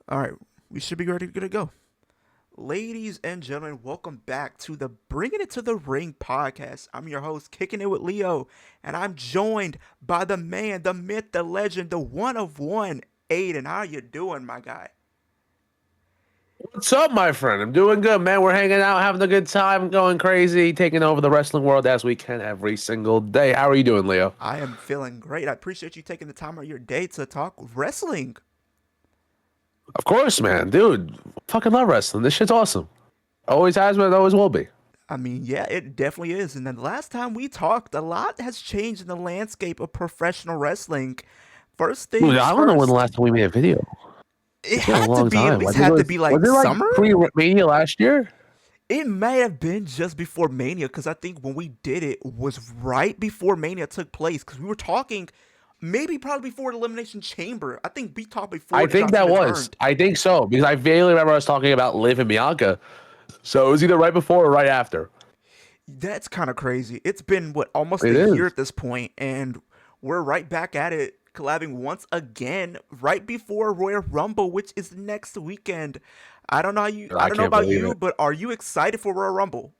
All right, we should be ready to go. Ladies and gentlemen, welcome back to the Bringing It to the Ring podcast. I'm your host, Kicking It with Leo, and I'm joined by the man, the myth, the legend, the one of one, Aidan. How you doing, my guy? What's up, my friend? I'm doing good, man. We're hanging out, having a good time, going crazy, taking over the wrestling world as we can every single day. How are you doing, Leo? I am feeling great. I appreciate you taking the time of your day to talk wrestling. Of course, man. Dude, fucking love wrestling. This shit's awesome. Always has been, always will be. I mean, yeah, it definitely is. And then the last time we talked, a lot has changed in the landscape of professional wrestling. First Dude, things I don't know when the first, last time we made a video. it It's been a had to long be at time. I least think had to be was like it like summer. pre-Mania last year? It may have been just before Mania because I think when we did it was right before Mania took place because we were talking maybe probably before the Elimination Chamber. I think we talked before I the think John that Cena was. turned. I think so because I vaguely remember us talking about Liv and Bianca. So it was either right before or right after. That's kind of crazy. It's been what almost It a year is. at this point, and we're right back at it, collabing once again right before Royal Rumble, which is next weekend. I don't know how you. I I don't know can't about believe you, it. but are you excited for Royal Rumble?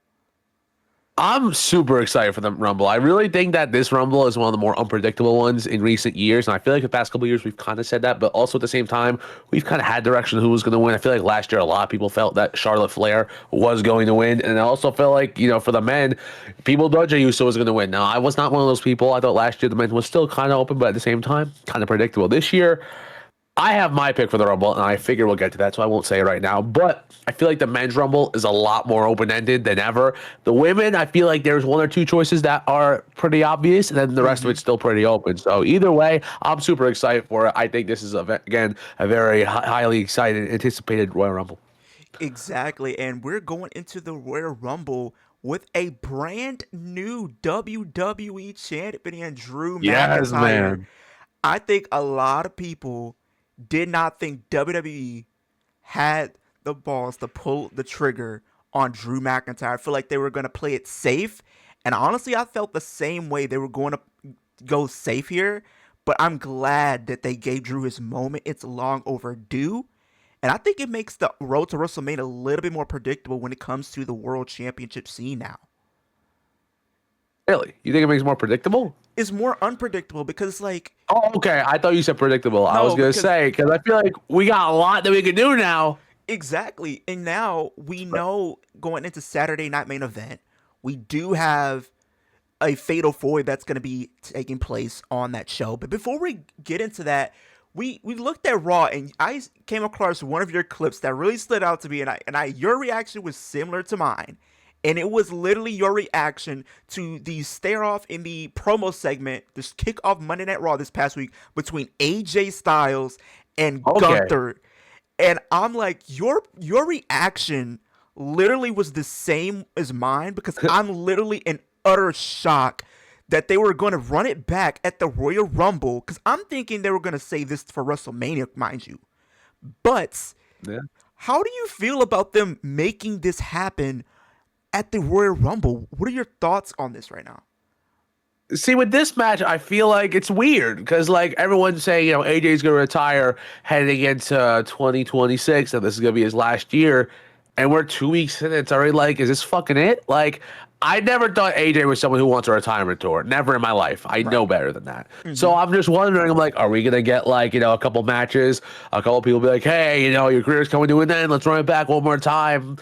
I'm super excited for the Rumble. I really think that this Rumble is one of the more unpredictable ones in recent years. And I feel like the past couple of years we've kind of said that, but also at the same time, we've kind of had direction of who was going to win. I feel like last year a lot of people felt that Charlotte Flair was going to win. And I also feel like, for the men, people thought Jey Uso was going to win. Now, I was not one of those people. I thought last year the men was still kind of open, but at the same time, kind of predictable. This year, I have my pick for the Rumble, and I figure we'll get to that, so I won't say it right now. But I feel like the men's Rumble is a lot more open ended than ever. The women, I feel like there's one or two choices that are pretty obvious, and then the rest of Mm-hmm. it's still pretty open. So either way, I'm super excited for it. I think this is again a very highly excited, anticipated Royal Rumble. Exactly, and we're going into the Royal Rumble with a brand new WWE champion, Drew Yes, McIntyre. man. I think a lot of people did not think WWE had the balls to pull the trigger on Drew McIntyre. I feel like they were going to play it safe, and honestly, I felt the same way they were going to go safe here. But I'm glad that they gave Drew his moment. It's long overdue. And I think it makes the road to WrestleMania a little bit more predictable when it comes to the world championship scene now. Really? You think it makes it more predictable? It's more unpredictable because, like, Oh, okay. I thought you said predictable. I was no, gonna because say because I feel like we got a lot that we can do now. exactly. And now we know going into Saturday night main event, we do have a fatal four that's going to be taking place on that show. But before we get into that, we looked at Raw and I came across one of your clips that really stood out to me, and I your reaction was similar to mine. And it was literally your reaction to the stare off in the promo segment, this kickoff Monday Night Raw this past week between AJ Styles and Okay. Gunther. And I'm like, your reaction literally was the same as mine because I'm literally in utter shock that they were going to run it back at the Royal Rumble because I'm thinking they were going to save this for WrestleMania, mind you. But Yeah. how do you feel about them making this happen at the Royal Rumble? What are your thoughts on this right now? See, with this match, I feel like it's weird because, like, everyone's saying, AJ's going to retire heading into 2026, and this is going to be his last year. And we're 2 weeks in, it's already like, is this fucking it? Like, I never thought AJ was someone who wants a retirement tour. Never in my life. I Right. know better than that. Mm-hmm. So I'm just wondering, I'm like, are we going to get, like, a couple matches? A couple people be like, hey, your career's coming to an end. Let's run it back one more time.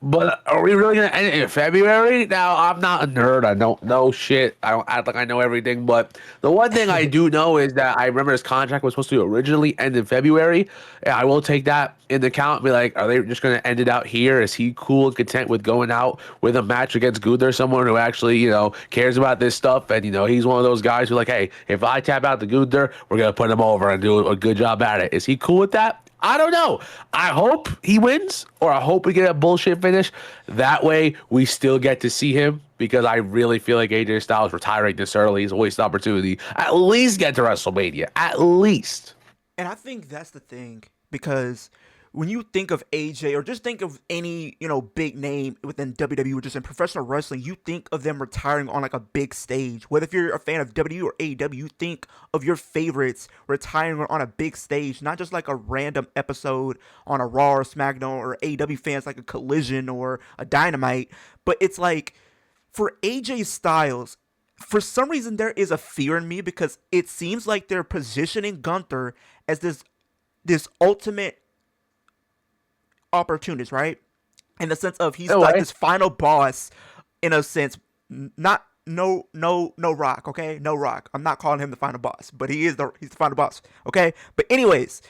But are we really gonna end it in February? Now, I'm not a nerd. I don't know shit. I don't act like I know everything. But the one thing I do know is that I remember his contract was supposed to originally end in February. And I will take that into account and be like, are they just gonna end it out here? Is he cool and content with going out with a match against Gunther, someone who actually, cares about this stuff? And he's one of those guys who like, hey, if I tap out the Gunther, we're gonna put him over and do a good job at it. Is he cool with that? I don't know. I hope he wins, or I hope we get a bullshit finish. That way, we still get to see him because I really feel like AJ Styles retiring this early is a wasted opportunity. At least get to WrestleMania. At least. And I think that's the thing because when you think of AJ or just think of any, big name within WWE or just in professional wrestling, you think of them retiring on like a big stage. Whether if you're a fan of WWE or AEW, you think of your favorites retiring on a big stage, not just like a random episode on a Raw or SmackDown, or AEW fans like a Collision or a Dynamite. But it's like for AJ Styles, for some reason there is a fear in me because it seems like they're positioning Gunther as this ultimate opportunist, right? In the sense of he's No like way. this final boss, in a sense. Not no Rock, okay? No Rock. I'm not calling him the final boss, but he's the final boss, okay? But anyways,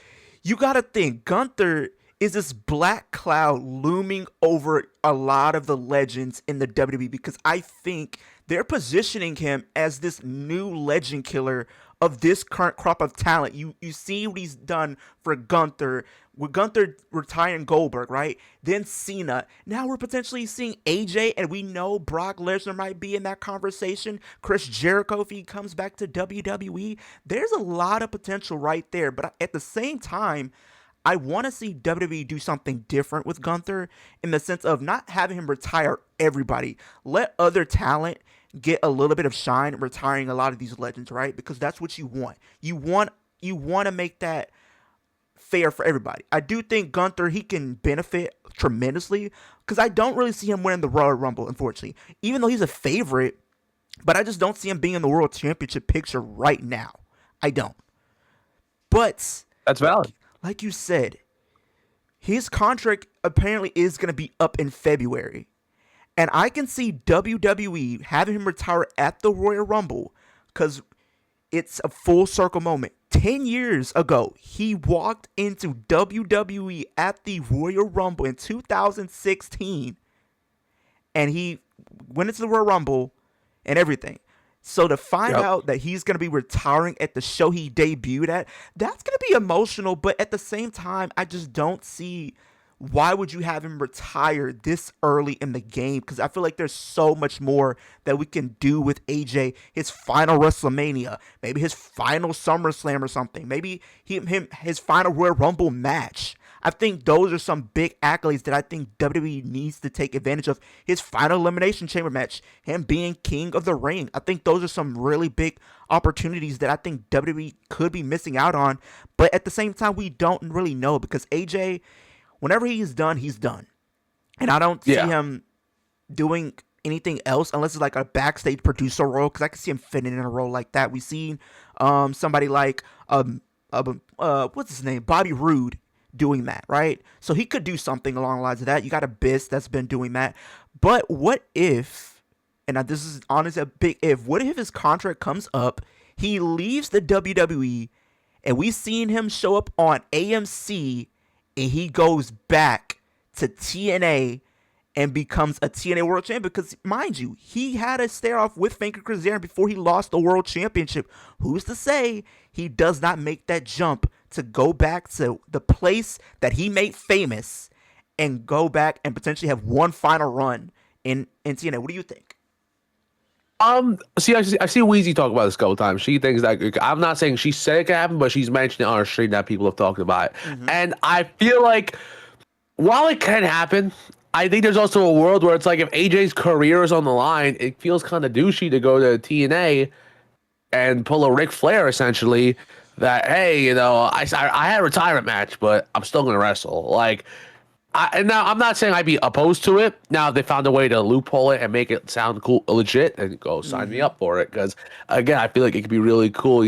you gotta think Gunther is this black cloud looming over a lot of the legends in the WWE because I think they're positioning him as this new legend killer of this current crop of talent. You see what he's done for Gunther, with Gunther retiring Goldberg, right? Then Cena. Now we're potentially seeing AJ, and we know Brock Lesnar might be in that conversation. Chris Jericho, if he comes back to WWE. There's a lot of potential right there. But at the same time, I want to see WWE do something different with Gunther in the sense of not having him retire everybody. Let other talent get a little bit of shine, retiring a lot of these legends, right? Because that's what you want. You want to make that fair for everybody. I do think Gunther, he can benefit tremendously because I don't really see him winning the Royal Rumble, unfortunately. Even though he's a favorite, but I just don't see him being in the World Championship picture right now. I don't. But That's like valid. like you said, his contract apparently is going to be up in February. And I can see WWE having him retire at the Royal Rumble because it's a full circle moment. 10 years ago, he walked into WWE at the Royal Rumble in 2016, and he went into the Royal Rumble and everything. So to find Yep. out that he's going to be retiring at the show he debuted at, that's going to be emotional. But at the same time, I just don't see why would you have him retire this early in the game? Because I feel like there's so much more that we can do with AJ. His final WrestleMania, maybe his final SummerSlam or something. Maybe his final Royal Rumble match. I think those are some big accolades that I think WWE needs to take advantage of. His final Elimination Chamber match, him being King of the Ring. I think those are some really big opportunities that I think WWE could be missing out on. But at the same time, we don't really know because AJ, whenever he's done, he's done. And I don't see Yeah. him doing anything else unless it's like a backstage producer role because I can see him fitting in a role like that. We've seen somebody like what's his name, Bobby Roode, doing that, right? So he could do something along the lines of that. You got Abyss that's been doing that. But what if, and this is honestly a big if, what if his contract comes up, he leaves the WWE, and we seen him show up on AMC, and he goes back to TNA and becomes a TNA World Champion? Because, mind you, he had a stare off with Frankie Kazarian before he lost the World Championship. Who's to say he does not make that jump to go back to the place that he made famous and go back and potentially have one final run in TNA? What do you think? I see Weezy talk about this a couple times. She thinks that I'm not saying she said it can happen, but she's mentioned it on her stream that people have talked about it. And I feel like while it can happen, I think there's also a world where it's like if AJ's career is on the line, it feels kind of douchey to go to TNA and pull a Ric Flair essentially. That hey, I had a retirement match, but I'm still gonna wrestle. Like, and now I'm not saying I'd be opposed to it. Now if they found a way to loophole it and make it sound cool, legit, and go sign me up for it. Because again, I feel like it could be really cool.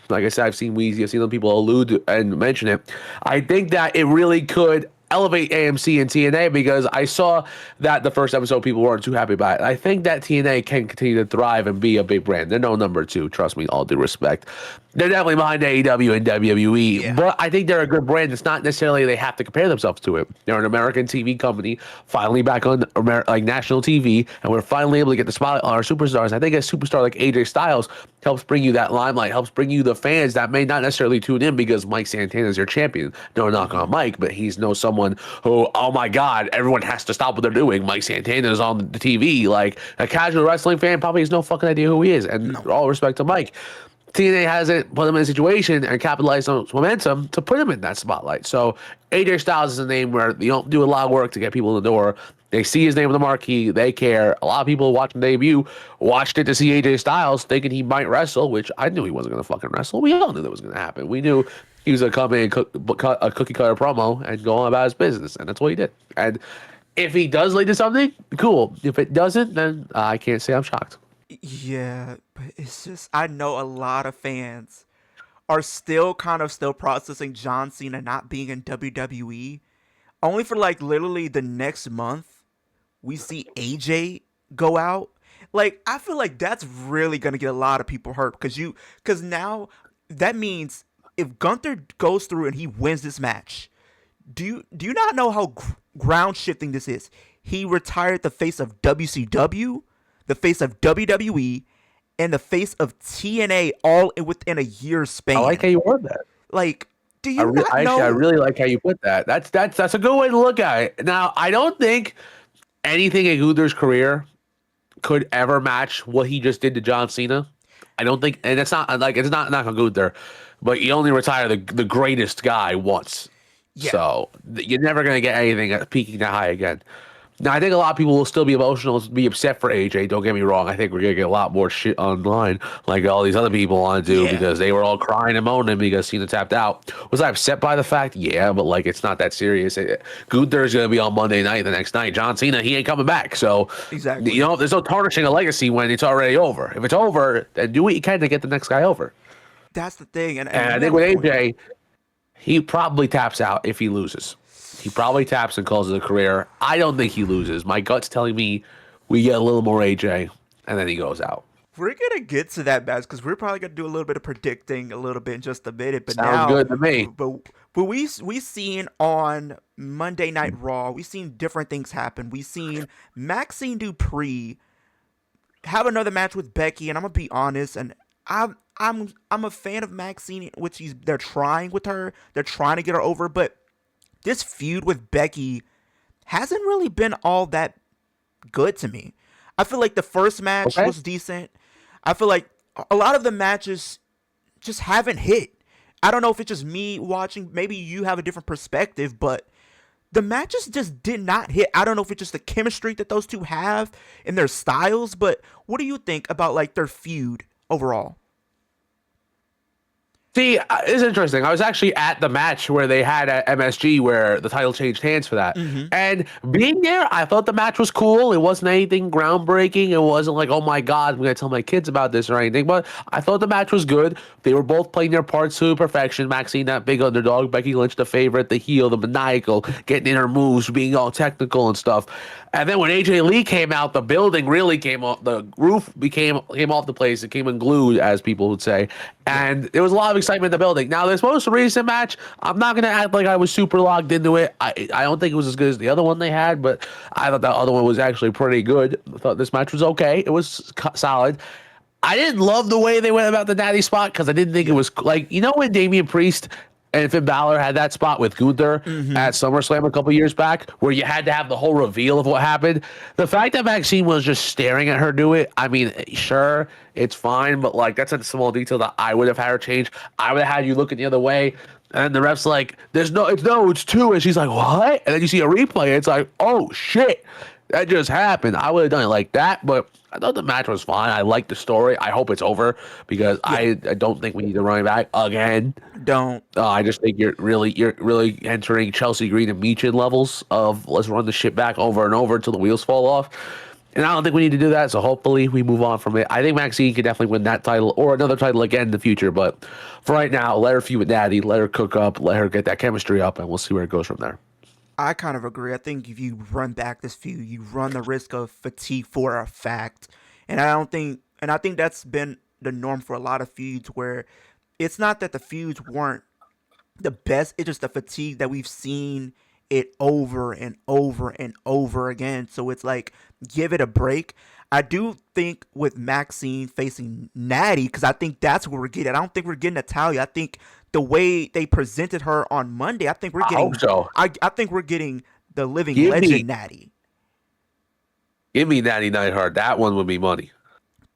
Like I said, I've seen Weezy, I've seen other people allude and mention it. I think that it really could elevate AMC and TNA because I saw that the first episode people weren't too happy about it. I think that TNA can continue to thrive and be a big brand. They're no number two, trust me, all due respect. They're definitely behind AEW and WWE, Yeah. but I think they're a good brand. It's not necessarily they have to compare themselves to it. They're an American TV company, finally back on like national TV, and we're finally able to get the spotlight on our superstars. I think a superstar like AJ Styles helps bring you that limelight, helps bring you the fans that may not necessarily tune in because Mike Santana is your champion. No knock on Mike, but he's someone who, oh my God, everyone has to stop what they're doing. Mike Santana is on the TV. Like a casual wrestling fan probably has no fucking idea who he is. And all respect to Mike. TNA hasn't put him in a situation and capitalized on its momentum to put him in that spotlight. So AJ Styles is a name where you don't do a lot of work to get people in the door. They see his name on the marquee, they care. A lot of people watching the debut watched it to see AJ Styles, thinking he might wrestle, which I knew he wasn't going to fucking wrestle. We all knew that was going to happen. We knew he was going to come in and cut a cookie cutter promo and go on about his business, and that's what he did. And if he does lead to something, cool. If it doesn't, then I can't say I'm shocked. Yeah, but it's just I know a lot of fans are still kind of still processing John Cena not being in WWE. Only for like literally the next month, we see AJ go out. Like I feel like that's really gonna get a lot of people hurt because now that means if Gunther goes through and he wins this match, do you not know how ground shifting this is? He retired the face of WCW, the face of WWE, and the face of TNA all within a year I like how span. you word that. Like, do you not Actually, I know? really like how you put that. That's a good way to look at it. Now, I don't think anything in Gunther's career could ever match what he just did to John Cena. I don't think, and it's not like it's not on Gunther, but you only retire the greatest guy once, Yeah, so you're never gonna get anything at peaking that high again. Now, I think a lot of people will still be emotional, be upset for AJ. Don't get me wrong. I think we're gonna get a lot more shit online, like all these other people want to do, yeah, because they were all crying and moaning because Cena tapped out. Was I upset by the fact? Yeah, but like it's not that serious. Gunther is gonna be on Monday night the next night. John Cena, he ain't coming back. So, exactly. there's no tarnishing a legacy when it's already over. If it's over, then do what you can to get the next guy over. That's the thing, and And I you think have a with point. AJ, he probably taps out if he loses. He probably taps and calls it a career. I don't think he loses. My gut's telling me we get a little more AJ, and then he goes out. We're gonna get to that match because we're probably gonna do a little bit of predicting a little bit in just a minute. But Sounds now, good to me. but we seen on Monday Night Raw, we seen different things happen. We seen Maxine Dupree have another match with Becky, and I'm gonna be honest, and I'm a fan of Maxine, which they're trying with her, they're trying to get her over, but this feud with Becky hasn't really been all that good to me. I feel like the first match Okay. was decent. I feel like a lot of the matches just haven't hit. I don't know if it's just me watching. Maybe you have a different perspective, but the matches just did not hit. I don't know if it's just the chemistry that those two have in their styles, but what do you think about like their feud overall? See, it's interesting. I was actually at the match where they had at MSG where the title changed hands for that. Mm-hmm. And being there, I thought the match was cool. It wasn't anything groundbreaking. It wasn't like, oh my God, I'm going to tell my kids about this or anything. But I thought the match was good. They were both playing their parts to perfection. Maxine, that big underdog. Becky Lynch, the favorite, the heel, the maniacal, getting in her moves, being all technical and stuff. And then when AJ Lee came out, the building really came off. The roof came off the place. It came unglued, as people would say. Yeah. And there was a lot of excitement in the building. Now, this most recent match, I'm not gonna act like I was super logged into it. I don't think it was as good as the other one they had, but I thought that other one was actually pretty good. I thought this match was okay. It was solid. I didn't love the way they went about the daddy spot because I didn't think it Yeah. was like, when Damian Priest and Finn Balor had that spot with Gunther Mm-hmm. at SummerSlam a couple years back, where you had to have the whole reveal of what happened. The fact that Maxine was just staring at her do it, I mean, sure, it's fine, but like that's a small detail that I would have had her change. I would have had you looking the other way. And the ref's like, it's two. And she's like, what? And then you see a replay. It's like, oh shit, that just happened. I would have done it like that, but I thought the match was fine. I like the story. I hope it's over because Yeah. I don't think we need to run it back again. Don't. I just think you're really entering Chelsea Green and Meechin levels of let's run the shit back over and over until the wheels fall off. And I don't think we need to do that. So hopefully we move on from it. I think Maxine could definitely win that title or another title again in the future. But for right now, let her feud with Daddy, let her cook up, let her get that chemistry up, and we'll see where it goes from there. I kind of agree. I think if you run back this feud, you run the risk of fatigue for a fact. And I think that's been the norm for a lot of feuds where it's not that the feuds weren't the best, it's just the fatigue that we've seen it over and over and over again. So it's like, give it a break. I do think with Maxine facing Natty, because I think that's what we're getting. I don't think we're getting Natalia. I think the way they presented her on Monday, I hope so. I think we're getting the living Give me, legend Natty. give me Natty Neidhart. That one would be money.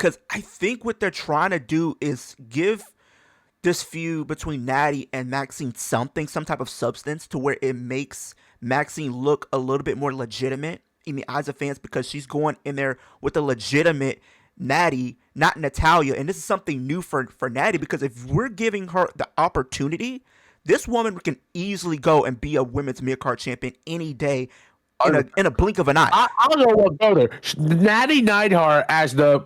because I think what they're trying to do is give this feud between Natty and Maxine some type of substance to where it makes Maxine look a little bit more legitimate in the eyes of fans because she's going in there with a legitimate Natty, not Natalia. And this is something new for Natty because if we're giving her the opportunity, this woman can easily go and be a women's mid-card champion any day in a blink of an eye. I'll go one further. Natty Neidhart, as the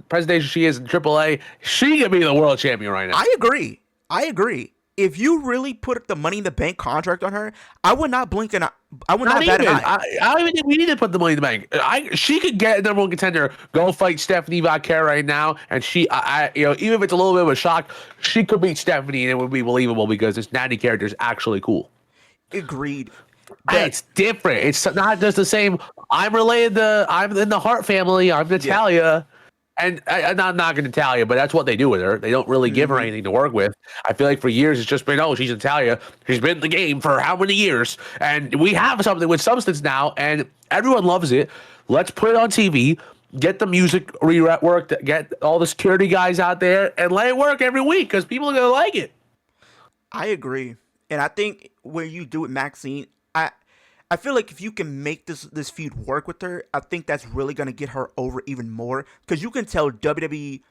presentation she is in AAA, she could be the world champion right now. I agree. If you really put the Money in the Bank contract on her, I would not blink an eye. I would not bat an eye. I don't even think we need to put the Money in the Bank. She could get number one contender, go fight Stephanie Vaquer right now, and she, even if it's a little bit of a shock, she could beat Stephanie, and it would be believable because this Natty character is actually cool. Agreed. But it's different. It's not just the same. I'm in the Hart family. I'm Natalia. And I'm not knocking Natalia, but that's what they do with her. They don't really give her anything to work with. I feel like for years it's just been, oh, she's Natalia. She's been in the game for how many years? And we have something with substance now, and everyone loves it. Let's put it on TV, get the music reworked, get all the security guys out there, and let it work every week because people are going to like it. I agree. And I think when you do it, Maxine, I feel like if you can make this feud work with her, I think that's really going to get her over even more. Because you can tell WWE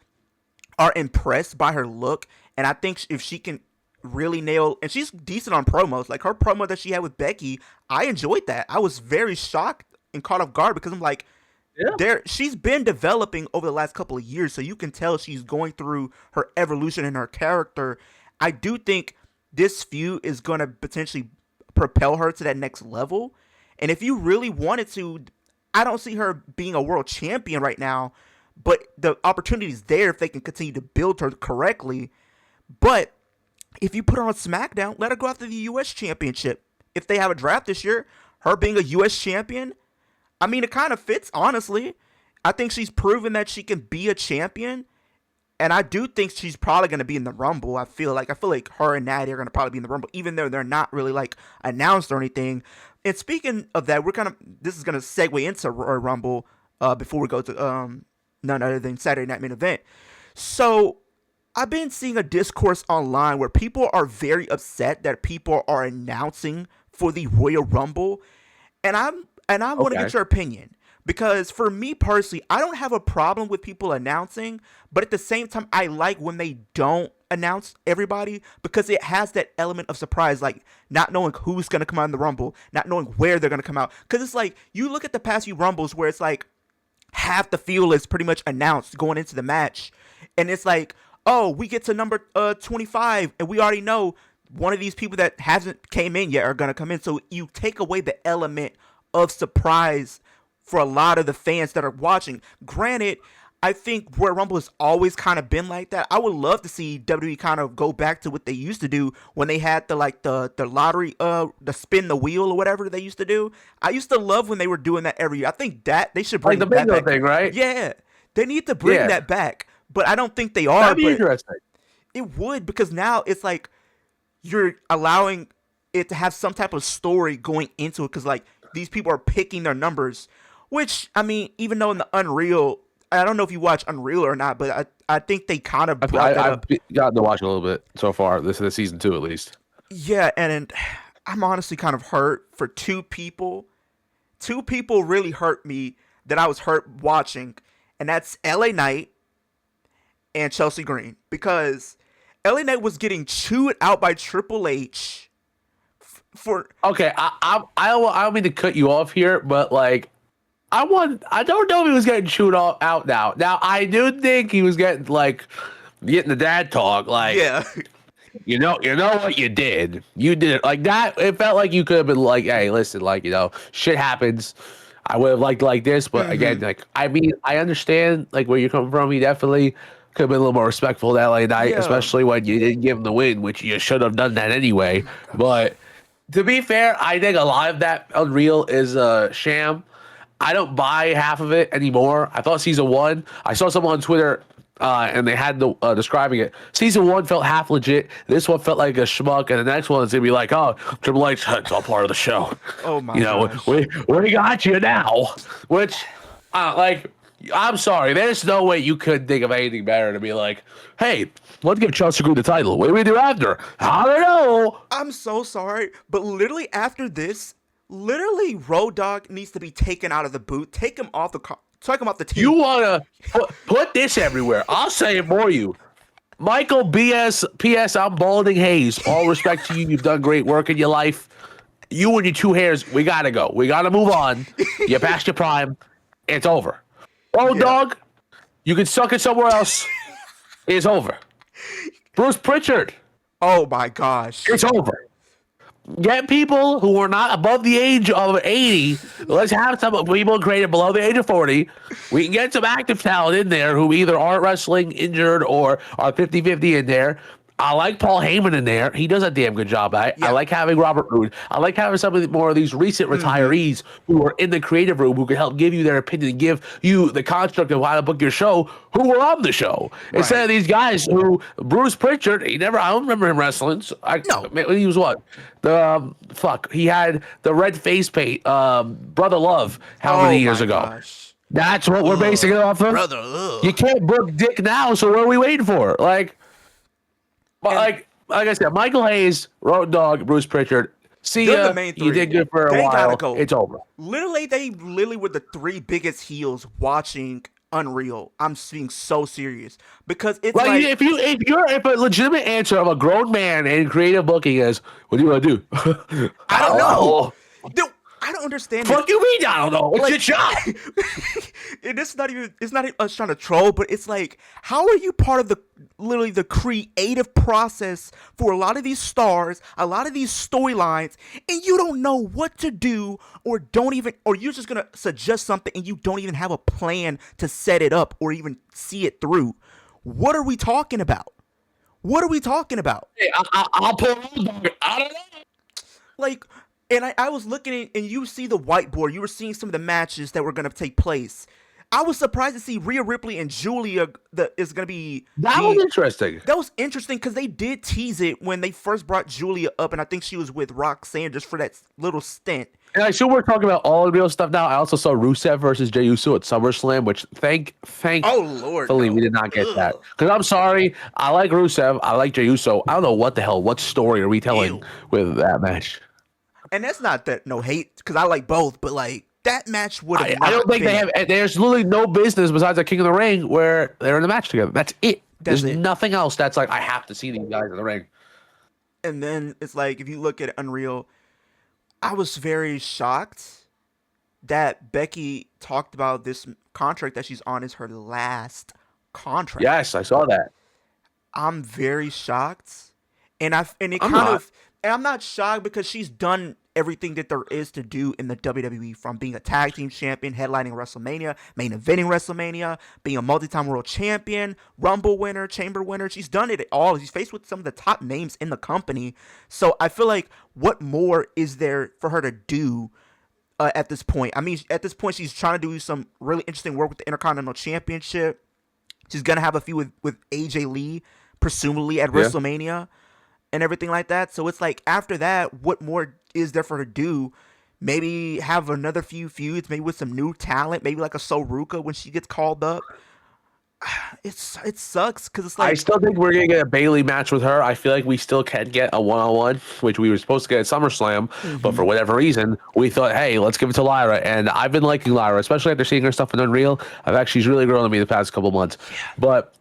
are impressed by her look. And I think if she can really nail... And she's decent on promos. Like her promo that she had with Becky, I enjoyed that. I was very shocked and caught off guard because I'm like... Yeah. She's been developing over the last couple of years. So you can tell she's going through her evolution in her character. I do think this feud is going to potentially propel her to that next level. And if you really wanted to, I don't see her being a world champion right now, but the opportunity is there if they can continue to build her correctly. But if you put her on SmackDown, let her go after the U.S. championship. If they have a draft this year, her being a U.S. champion, I mean, it kind of fits, honestly. I think she's proven that she can be a champion. And I do think she's probably going to be in the Rumble. I feel like her and Natty are going to probably be in the Rumble, even though they're not really like announced or anything. And speaking of that, this is going to segue into Royal Rumble before we go to none other than Saturday Night Main Event. So I've been seeing a discourse online where people are very upset that people are announcing for the Royal Rumble, and I want to get your opinion. Because for me personally, I don't have a problem with people announcing, but at the same time, I like when they don't announce everybody because it has that element of surprise, like not knowing who's going to come out in the Rumble, not knowing where they're going to come out. Because it's like, you look at the past few Rumbles where it's like half the field is pretty much announced going into the match. And it's like, oh, we get to number 25 and we already know one of these people that hasn't came in yet are going to come in. So you take away the element of surprise for a lot of the fans that are watching. Granted, I think Royal Rumble has always kind of been like that. I would love to see WWE kind of go back to what they used to do when they had the lottery, the spin the wheel or whatever they used to do. I used to love when they were doing that every year. I think that they should bring like the bingo thing, right? Yeah, they need to bring that back, but I don't think they are. That'd be interesting. It would, because now it's like you're allowing it to have some type of story going into it, because like these people are picking their numbers. Which, I mean, even though in the Unreal, I don't know if you watch Unreal or not, but I think they kind of brought that up. I've gotten to watch a little bit so far. This is season 2 at least. Yeah, and I'm honestly kind of hurt for two people. Two people really hurt me that I was hurt watching, and that's LA Knight and Chelsea Green. Because LA Knight was getting chewed out by Triple H for... Okay, I don't mean to cut you off here, but like, I don't know if he was getting chewed out now. Now I do think he was getting the dad talk. Like, yeah, you know what you did. You did it like that. It felt like you could have been like, hey, listen, shit happens. I would have liked like this, but again, I mean, I understand where you're coming from. He definitely could have been a little more respectful to LA Knight, especially when you didn't give him the win, which you should have done that anyway. But to be fair, I think a lot of that Unreal is a sham. I don't buy half of it anymore. I thought season 1, I saw someone on Twitter and they had describing it. Season 1 felt half legit. This one felt like a schmuck, and the next one is gonna be like, oh, Triple H, it's all part of the show. Oh my gosh. we got you now. Which, I'm sorry. There's no way you could think of anything better to be like, hey, let's give Chelsea Green the title. What do we do after? I don't know. I'm so sorry, but literally after this, literally Road Dogg needs to be taken out of the boot, take him off the take him off the You team. want to put this everywhere. I'll say it for you. Michael B.S. P.S. I'm Balding Hayes. All respect to you. You've done great work in your life. You and your two hairs, we got to go. We got to move on. You're past your prime. It's over. Road Yeah. Dogg, you can suck it somewhere else. It's over. Bruce Pritchard, Oh my gosh. it's over. Get people who are not above the age of 80. Let's have some people created below the age of 40. We can get some active talent in there who either aren't wrestling, injured, or are 50-50 in there. I like Paul Heyman in there. He does a damn good job. I Yeah. like having Robert Roode. I like having some of more of these recent retirees who are in the creative room who can help give you their opinion and give you the construct of how to book your show who were on the show. Instead of these guys who, Bruce Pritchard, I don't remember him wrestling. So No. he was what? He had the red face paint, Brother Love, how many years ago? Gosh. That's what we're basing it off of? Brother, ugh. You can't book Dick now, so what are we waiting for? Like I said, Michael Hayes, Road Dogg, Bruce Pritchard. See They're ya. the main You three. did good for a They while. gotta go. It's over. Literally, they literally were the three biggest heels watching Unreal. I'm being so serious because it's Like, like if a legitimate answer of a grown man in creative booking is, what do you want to do? I don't know. Dude, I don't understand. Fuck you mean I don't know? It's your job. It's not even us trying to troll, but it's like, how are you part of literally the creative process for a lot of these stars, a lot of these storylines, and you don't know what to do, or you're just gonna suggest something and you don't even have a plan to set it up or even see it through. What are we talking about? What are we talking about? Hey, I'll pull Road Dogg. I don't know. Like, and I was looking at, and you see the whiteboard. You were seeing some of the matches that were going to take place. I was surprised to see Rhea Ripley and Julia is going to be. That was interesting. That was interesting because they did tease it when they first brought Julia up, and I think she was with Roxanne just for that little stint. And I assume we're talking about all the real stuff now. I also saw Rusev versus Jey Uso at SummerSlam, which thank Oh Lord, Philly, we did not get that. Because I'm sorry, I like Rusev, I like Jey Uso. I don't know what story are we telling with that match? And that's not that no hate because I like both, but like that match would have. I don't think they have. There's literally no business besides a King of the Ring where they're in the match together. That's it. There's nothing else that's like I have to see these guys in the ring. And then it's like if you look at Unreal, I was very shocked that Becky talked about this contract that she's on is her last contract. Yes, I saw that. I'm very shocked, and I'm not shocked because she's done everything that there is to do in the WWE, from being a tag team champion, headlining WrestleMania, main eventing WrestleMania, being a multi-time world champion, Rumble winner, Chamber winner. She's done it all. She's faced with some of the top names in the company. So I feel like what more is there for her to do at this point? I mean, at this point, she's trying to do some really interesting work with the Intercontinental Championship. She's going to have a few with AJ Lee, presumably at WrestleMania and everything like that. So it's like after that, what more is there for her to do? Maybe have another few feuds, maybe with some new talent, maybe like a Soruka when she gets called up. It sucks because it's like I still think we're gonna get a Bailey match with her. I feel like we still can get a one-on-one, which we were supposed to get at SummerSlam, but for whatever reason, we thought, hey, let's give it to Lyra. And I've been liking Lyra, especially after seeing her stuff in Unreal. She's really grown on me the past couple months. But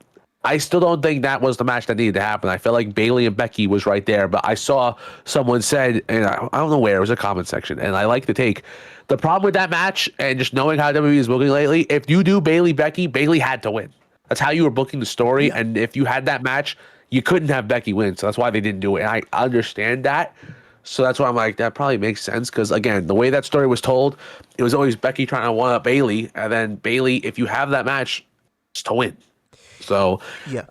I still don't think that was the match that needed to happen. I feel like Bailey and Becky was right there, but I saw someone said, and I don't know where, it was a comment section, and I like the take. The problem with that match, and just knowing how WWE is booking lately, if you do Becky, Bailey had to win. That's how you were booking the story, and if you had that match, you couldn't have Becky win, so that's why they didn't do it, and I understand that. So that's why I'm like, that probably makes sense, because again, the way that story was told, it was always Becky trying to one-up Bailey, and then Bailey, if you have that match, it's to win. So yeah.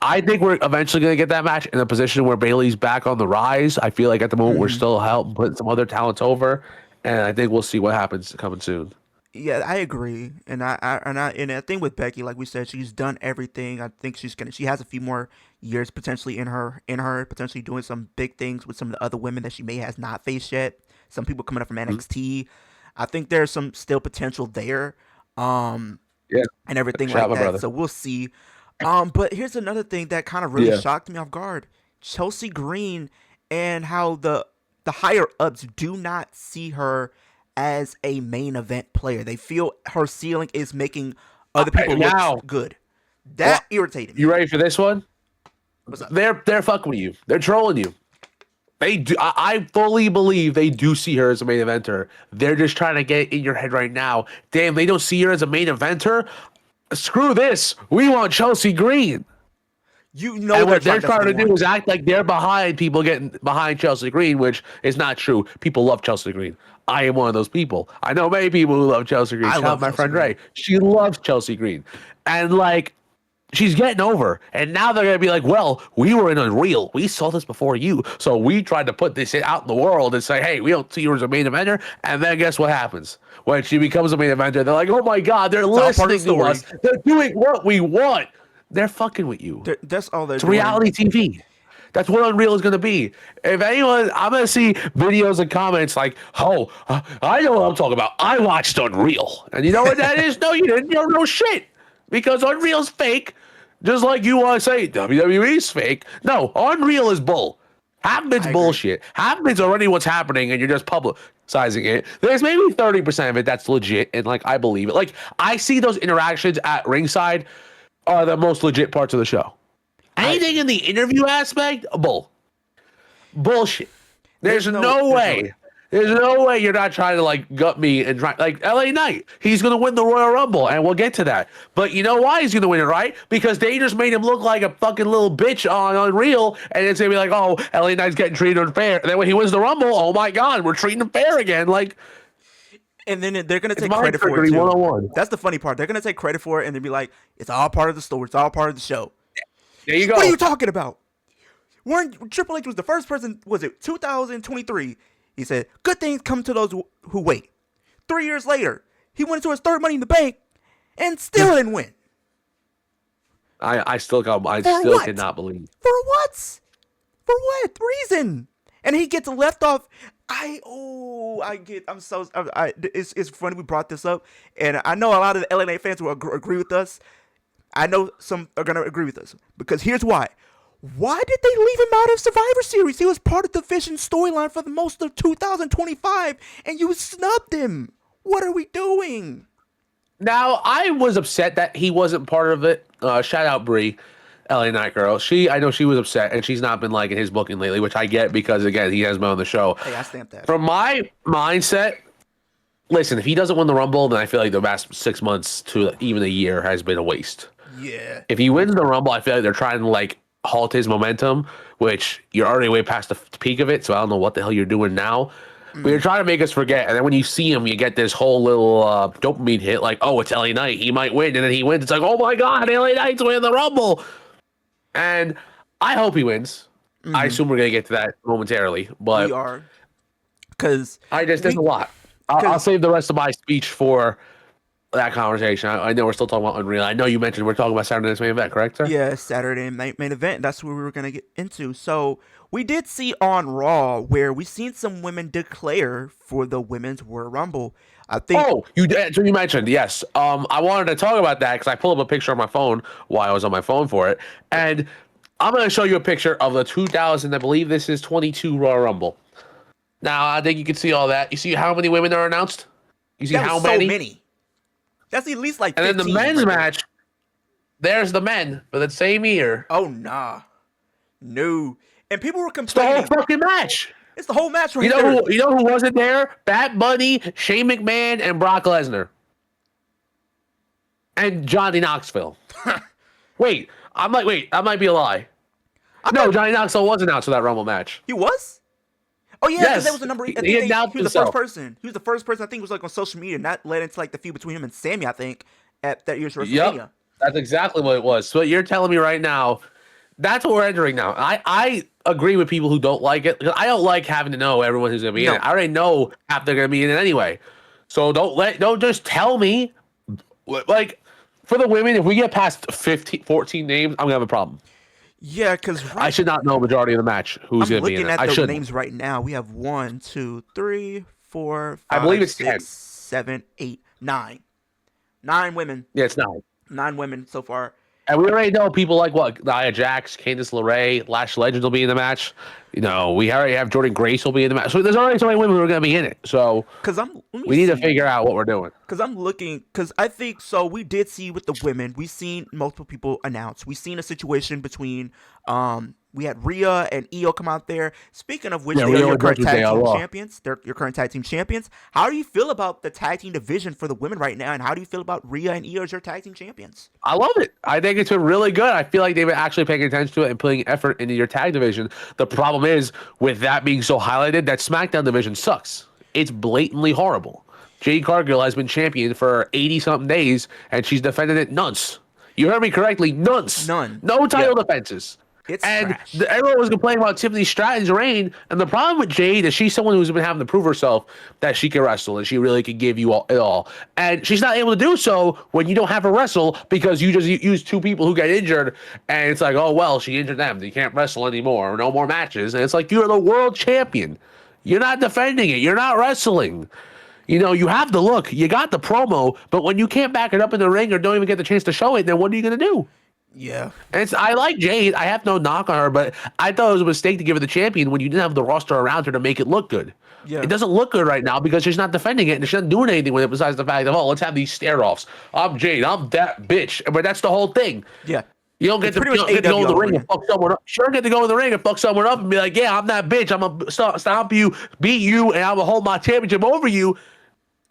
I think we're eventually going to get that match in a position where Bailey's back on the rise. I feel like at the moment we're still helping put some other talents over, and I think we'll see what happens coming soon. Yeah, I agree, and I think with Becky, like we said, she's done everything. I think she has a few more years potentially in her, potentially doing some big things with some of the other women that she may has not faced yet. Some people coming up from NXT. I think there's some still potential there. Yeah. and everything Shout out like my that. brother. So we'll see. But here's another thing that kind of really Yeah. shocked me off guard: Chelsea Green and how the higher ups do not see her as a main event player. They feel her ceiling is making other people look Now, good. well, That irritated you me. ready for this one? What's up? They're fucking with you. They're trolling you. They do. I fully believe they do see her as a main eventer. They're just trying to get in your head right now. Damn, they don't see her as a main eventer. Screw this. We want Chelsea Green. You know And they're what they're trying. That's trying what they to do want. is act like they're behind people getting behind Chelsea Green, which is not true. People love Chelsea Green. I am one of those people. I know many people who love Chelsea Green. I Shout out love my Chelsea friend Green. Ray. She loves Chelsea Green. And like she's getting over. And now they're gonna be like, well, we were in Unreal. We saw this before you. So we tried to put this out in the world and say, hey, we don't see her as a main eventer. And then guess what happens? When she becomes a main eventer, they're like, oh my God, they're It's all part of listening the to story. us. They're doing what we want. They're fucking with you. That's all they're It's doing. reality TV. That's what Unreal is going to be. If anyone, I'm going to see videos and comments like, oh, I know what I'm talking about. I watched Unreal. And you know what that is? No, you didn't. You don't know shit. Because Unreal's fake. Just like you want to say WWE's fake. No, Unreal is bull. Half of it's I agree. bullshit. Half of it's already what's happening and you're just publicizing it. There's maybe 30% of it that's legit and like I believe it. Like I see those interactions at ringside are the most legit parts of the show. Anything in the interview aspect, bullshit. There's no way. There's no way you're not trying to like gut me and try like LA Knight. He's gonna win the Royal Rumble, and we'll get to that. But you know why he's gonna win it, right? Because they just made him look like a fucking little bitch on Unreal, and it's gonna be like, oh, LA Knight's getting treated unfair. And then when he wins the Rumble, oh my God, we're treating him fair again. Like, And then they're gonna take mind credit for it trickery too. 101. That's the funny part. They're gonna take credit for it and they'll be like, "It's all part of the story. It's all part of the show." There you go. What are you talking about? Weren't Triple H was the first person? Was it 2023? He said, "Good things come to those who wait." 3 years later, he went into his third Money in the Bank and still didn't win. I still For still what? cannot believe. For what? For what reason? And he gets left off. It's funny we brought this up, and I know a lot of the LNA fans will agree with us. I know some are gonna agree with us because here's why. Why did they leave him out of Survivor Series? He was part of the Vision storyline for the most of 2025, and you snubbed him. What are we doing? Now, I was upset that he wasn't part of it. Shout out Brie, LA Night Girl. I know she was upset, and she's not been liking his booking lately, which I get because, again, he has been on the show. Hey, I stamped that. From my mindset, listen, if he doesn't win the Rumble, then I feel like the past 6 months to even a year has been a waste. Yeah. If he wins the Rumble, I feel like they're trying to, like, halt his momentum, which you're already way past the peak of it, so I don't know what the hell you're doing now. But you're trying to make us forget, and then when you see him, you get this whole little dopamine hit, like, oh, it's LA Knight, he might win, and then he wins. It's like, oh my God, LA Knight's winning the Rumble, and I hope he wins. I assume we're gonna get to that momentarily, but We are. Because there's a lot. I'll save the rest of my speech for that conversation. I know we're still talking about Unreal. I know you mentioned we're talking about Saturday Night's Main Event, correct, sir? Yeah, Saturday main event. That's what we were gonna get into. So we did see on Raw where we seen some women declare for the Women's Royal Rumble. I think. Oh, so you mentioned, yes. I wanted to talk about that because I pulled up a picture on my phone while I was on my phone for it, and I'm going to show you a picture of the 2000. I believe this is 22 Royal Rumble. Now I think you can see all that. You see how many women are announced? You see that how was many? So many. That's at least like 15. And then the men's right match. There's the men for the same year. Oh nah, no. And people were It's the whole complaining. fucking match. It's the whole match right You know there. who wasn't there? Bat Bunny, Shane McMahon, and Brock Lesnar. And Johnny Knoxville. Wait, that might be a lie. No, Johnny Knoxville was announced for that Rumble match. He was. Oh yeah, because Yes. that was the number. I think He announced he was the first himself. person. He was the first person. I think was like on social media, not led into like the feud between him and Sammy. I think at that year's WrestleMania. Yep. That's exactly what it was. So you're telling me right now, that's what we're entering now. I agree with people who don't like it because I don't like having to know everyone who's gonna be in it. I already know half they're gonna be in it anyway. So don't just tell me. Like for the women, if we get past 14 names, I'm gonna have a problem. Yeah, because I should not know majority of the match who's I'm gonna be in looking it. at I the should. names right now. We have 1, 2, 3, 4, 5, I believe it's 6, 10. 7, 8, 9. 9 women. Yeah, it's 9. 9 women so far. And we already know people like what Nia Jax, Candice LeRae, Lash Legends will be in the match. You know, we already have Jordan Grace will be in the match. So there's already so many women who are going to be in it. So Cause let me we need to see. figure out what we're doing. Because I'm looking, because I think so. We did see with the women, we seen multiple people announce. We seen a situation between, we had Rhea and Io come out there. Speaking of which, Yeah, they are Rio your and current Judgment Day tag are team Raw. champions. They're your current tag team champions. How do you feel about the tag team division for the women right now? And how do you feel about Rhea and Io as your tag team champions? I love it. I think it's been really good. I feel like they've been actually paying attention to it and putting effort into your tag division. The problem is, with that being so highlighted, that SmackDown division sucks. It's blatantly horrible. Jade Cargill has been champion for 80-something days, and she's defended it nonce. You heard me correctly, nonce. None. No Yeah, title defenses. it's And trash. everyone was complaining about Tiffany Stratton's reign. And the problem with Jade is she's someone who's been having to prove herself that she can wrestle and she really can give you all, it all. And she's not able to do so when you don't have her wrestle because you just use 2 people who get injured. And it's like, oh, well, she injured them. You can't wrestle anymore. No more matches. And it's like, you're the world champion. You're not defending it. You're not wrestling. You know, you have the look. You got the promo. But when you can't back it up in the ring or don't even get the chance to show it, then what are you going to do? Yeah. And I like Jade. I have no knock on her, but I thought it was a mistake to give her the champion when you didn't have the roster around her to make it look good. Yeah. It doesn't look good right now because she's not defending it and she's not doing anything with it besides the fact of, oh, let's have these stare-offs. I'm Jade. I'm that bitch. But that's the whole thing. Yeah. You don't get It's to, pretty you much don't get to go in the AEW ring and fuck someone up. Sure, get to go in the ring and fuck someone up and be like, yeah, I'm that bitch. I'm going to stomp you, beat you, and I'm going to hold my championship over you.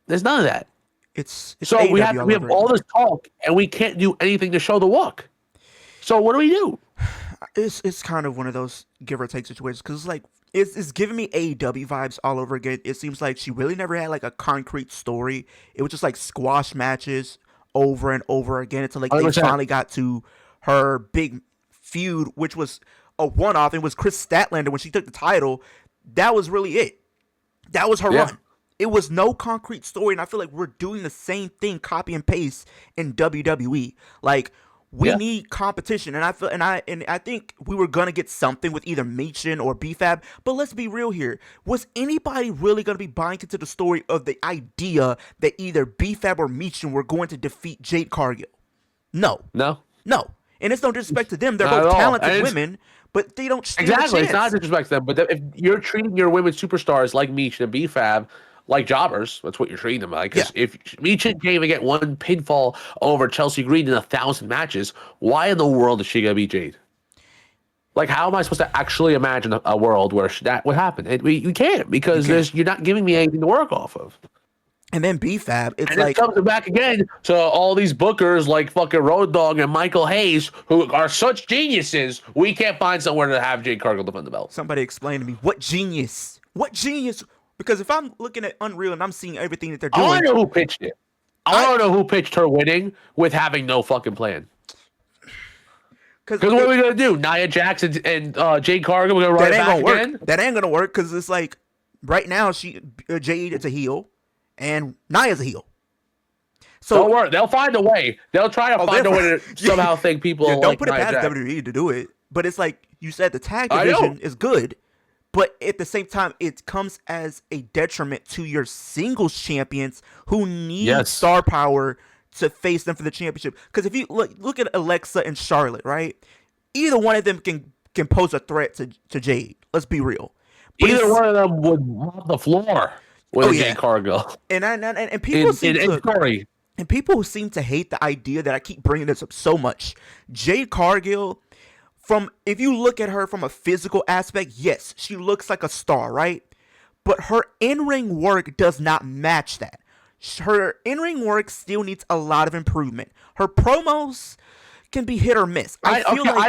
There's none of that. It's So AEW we have all this talk and we can't do anything to show the walk. So what do we do? It's kind of one of those give or take situations because it's like it's giving me AEW vibes all over again. It seems like she really never had like a concrete story. It was just like squash matches over and over again until like they 100%. finally got to her big feud, which was a one off. It was Chris Statlander when she took the title. That was really it. That was her run. It was no concrete story, and I feel like we're doing the same thing, copy and paste in WWE. Like we need competition, and I think we were gonna get something with either Machin or BFAB. But let's be real here: was anybody really gonna be buying into the story of the idea that either BFAB or Machin were going to defeat Jade Cargill? No, No. no. And it's no disrespect to them; they're Not both at all. talented women, but they don't stand Exactly. a It's not chance. disrespect to them, but if you're treating your women superstars like Meech and BFAB like jobbers, that's what you're treating them like. Yeah. Because if Meech can't even get one pinfall over Chelsea Green in 1,000 matches, why in the world is she gonna beat Jade? Like, how am I supposed to actually imagine a world where that would happen? You can't because you're not giving me anything to work off of. And then BFAB, it's And like it comes back again to all these bookers like fucking Road Dogg and Michael Hayes, who are such geniuses. We can't find somewhere to have Jade Cargill defend the belt. somebody explain to me what genius. Because if I'm looking at Unreal and I'm seeing everything that they're I doing, want to know who pitched it. I want to know who pitched her winning with having no fucking plan. Because what are we gonna do? Nia Jax and Jade Cargill, we're gonna run that it ain't back gonna work. again? That ain't gonna work because it's like right now Jade is a heel and Nia's a heel. So Don't worry, they'll find a way. They'll try to find a way to somehow think people don't like put it Nia past Jax. WWE to do it. But it's like you said, the tag I know. division is good, but at the same time, it comes as a detriment to your singles champions who need star power to face them for the championship. Because if you look at Alexa and Charlotte, right? Either one of them can pose a threat to Jade. Let's be real. But Either one of them would mop the floor with Jade Cargill. And people and people who seem to hate the idea that I keep bringing this up so much. Jade Cargill, if you look at her from a physical aspect, yes, she looks like a star, right? But her in-ring work does not match that. Her in-ring work still needs a lot of improvement. Her promos can be hit or miss. I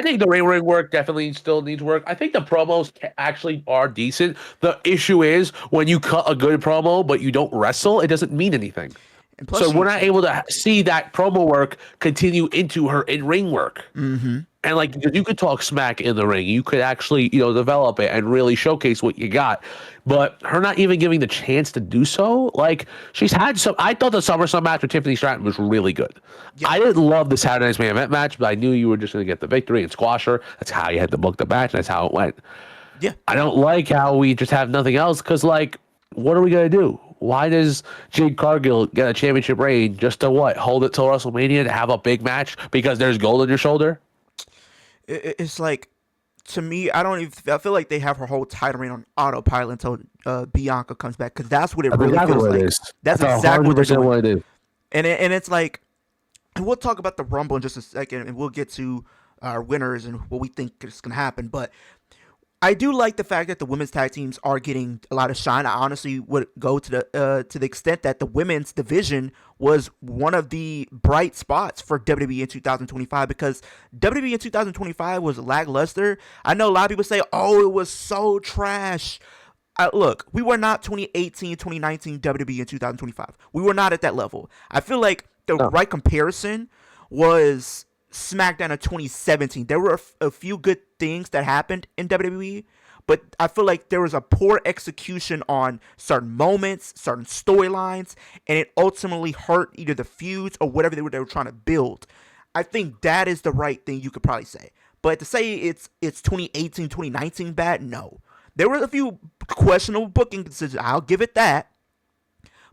think the ring work definitely still needs work. I think the promos actually are decent. The issue is when you cut a good promo but you don't wrestle, it doesn't mean anything. And plus, so we're not able to see that promo work continue into her in-ring work. Mm-hmm. And like, you could talk smack in the ring. You could actually, develop it and really showcase what you got. But her not even giving the chance to do so, like, she's had some. I thought the SummerSlam match with Tiffany Stratton was really good. Yeah. I didn't love the Saturday Night's Main Event match, but I knew you were just going to get the victory and squash her. That's how you had to book the match. That's how it went. Yeah. I don't like how we just have nothing else because, like, what are we going to do? why does Jade Cargill get a championship reign just to what? Hold it till WrestleMania to have a big match because there's gold on your shoulder? It's like, to me, I don't even. I feel like they have her whole title reign on autopilot until Bianca comes back, because that's what it That's really exactly feels what it like. is. That's That's exactly what they're 100% doing, what it is. and it's like, and we'll talk about the Rumble in just a second, and we'll get to our winners and what we think is gonna happen. But I do like the fact that the women's tag teams are getting a lot of shine. I honestly would go to the extent that the women's division was one of the bright spots for WWE in 2025, because WWE in 2025 was lackluster. I know a lot of people say, "Oh, it was so trash." Look, we were not 2018, 2019 WWE in 2025. We were not at that level. I feel like the No. right comparison was SmackDown of 2017. There were a few good things that happened in WWE, but I feel like there was a poor execution on certain moments, certain storylines, and it ultimately hurt either the feuds or whatever they were trying to build. I think that is the right thing you could probably say. But to say it's 2018, 2019 bad, no. There were a few questionable booking decisions. I'll give it that.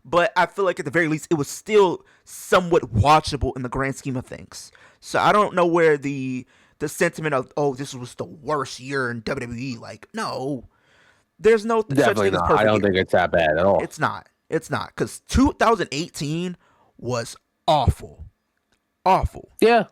But I feel like at the very least, it was still somewhat watchable in the grand scheme of things. So I don't know where the sentiment of, oh, this was the worst year in WWE. Like, no, there's no such Definitely thing as not. I perfect don't year. think it's that bad at all. It's not. It's not, because 2018 was awful, awful, Yeah.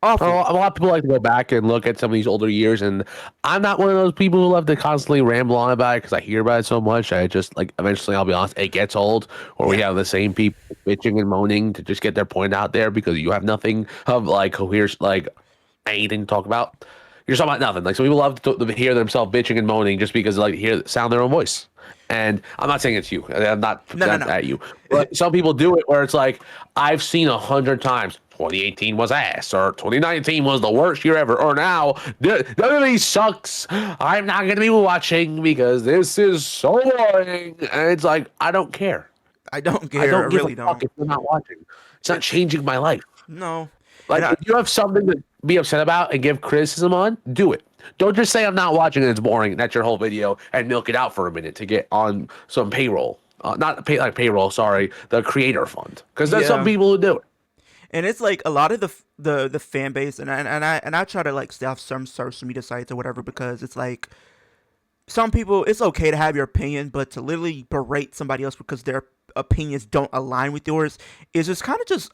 A awful. lot of people like to go back and look at some of these older years, and I'm not one of those people who love to constantly ramble on about it because I hear about it so much. I just like eventually, I'll be honest, it gets old, or we Yeah, have the same people bitching and moaning to just get their point out there because you have nothing of like coherence, like anything to talk about. You're talking about nothing. Like, some people love to hear themselves bitching and moaning just because they like hear sound their own voice. And I'm not saying it's you. I'm no, no, not no. at you. But some people do it where it's like, I've seen 100 times 2018 was ass, or 2019 was the worst year ever, or now WWE sucks. I'm not gonna be watching because this is so boring. And it's like, I don't care. I don't I care. I don't give a really fuck don't. if you're not watching. It's not It's changing my life. no, and Like, if you have something to be upset about and give criticism on, do it. Don't just say I'm not watching and it's boring. That's your whole video, and milk it out for a minute to get on some payroll. Not pay like payroll. Sorry, the creator fund, because there's some yeah. people who do it. And it's like a lot of the fan base, and I try to like stay off some social media sites or whatever, because it's like some people, it's okay to have your opinion, but to literally berate somebody else because their opinions don't align with yours is just kind of just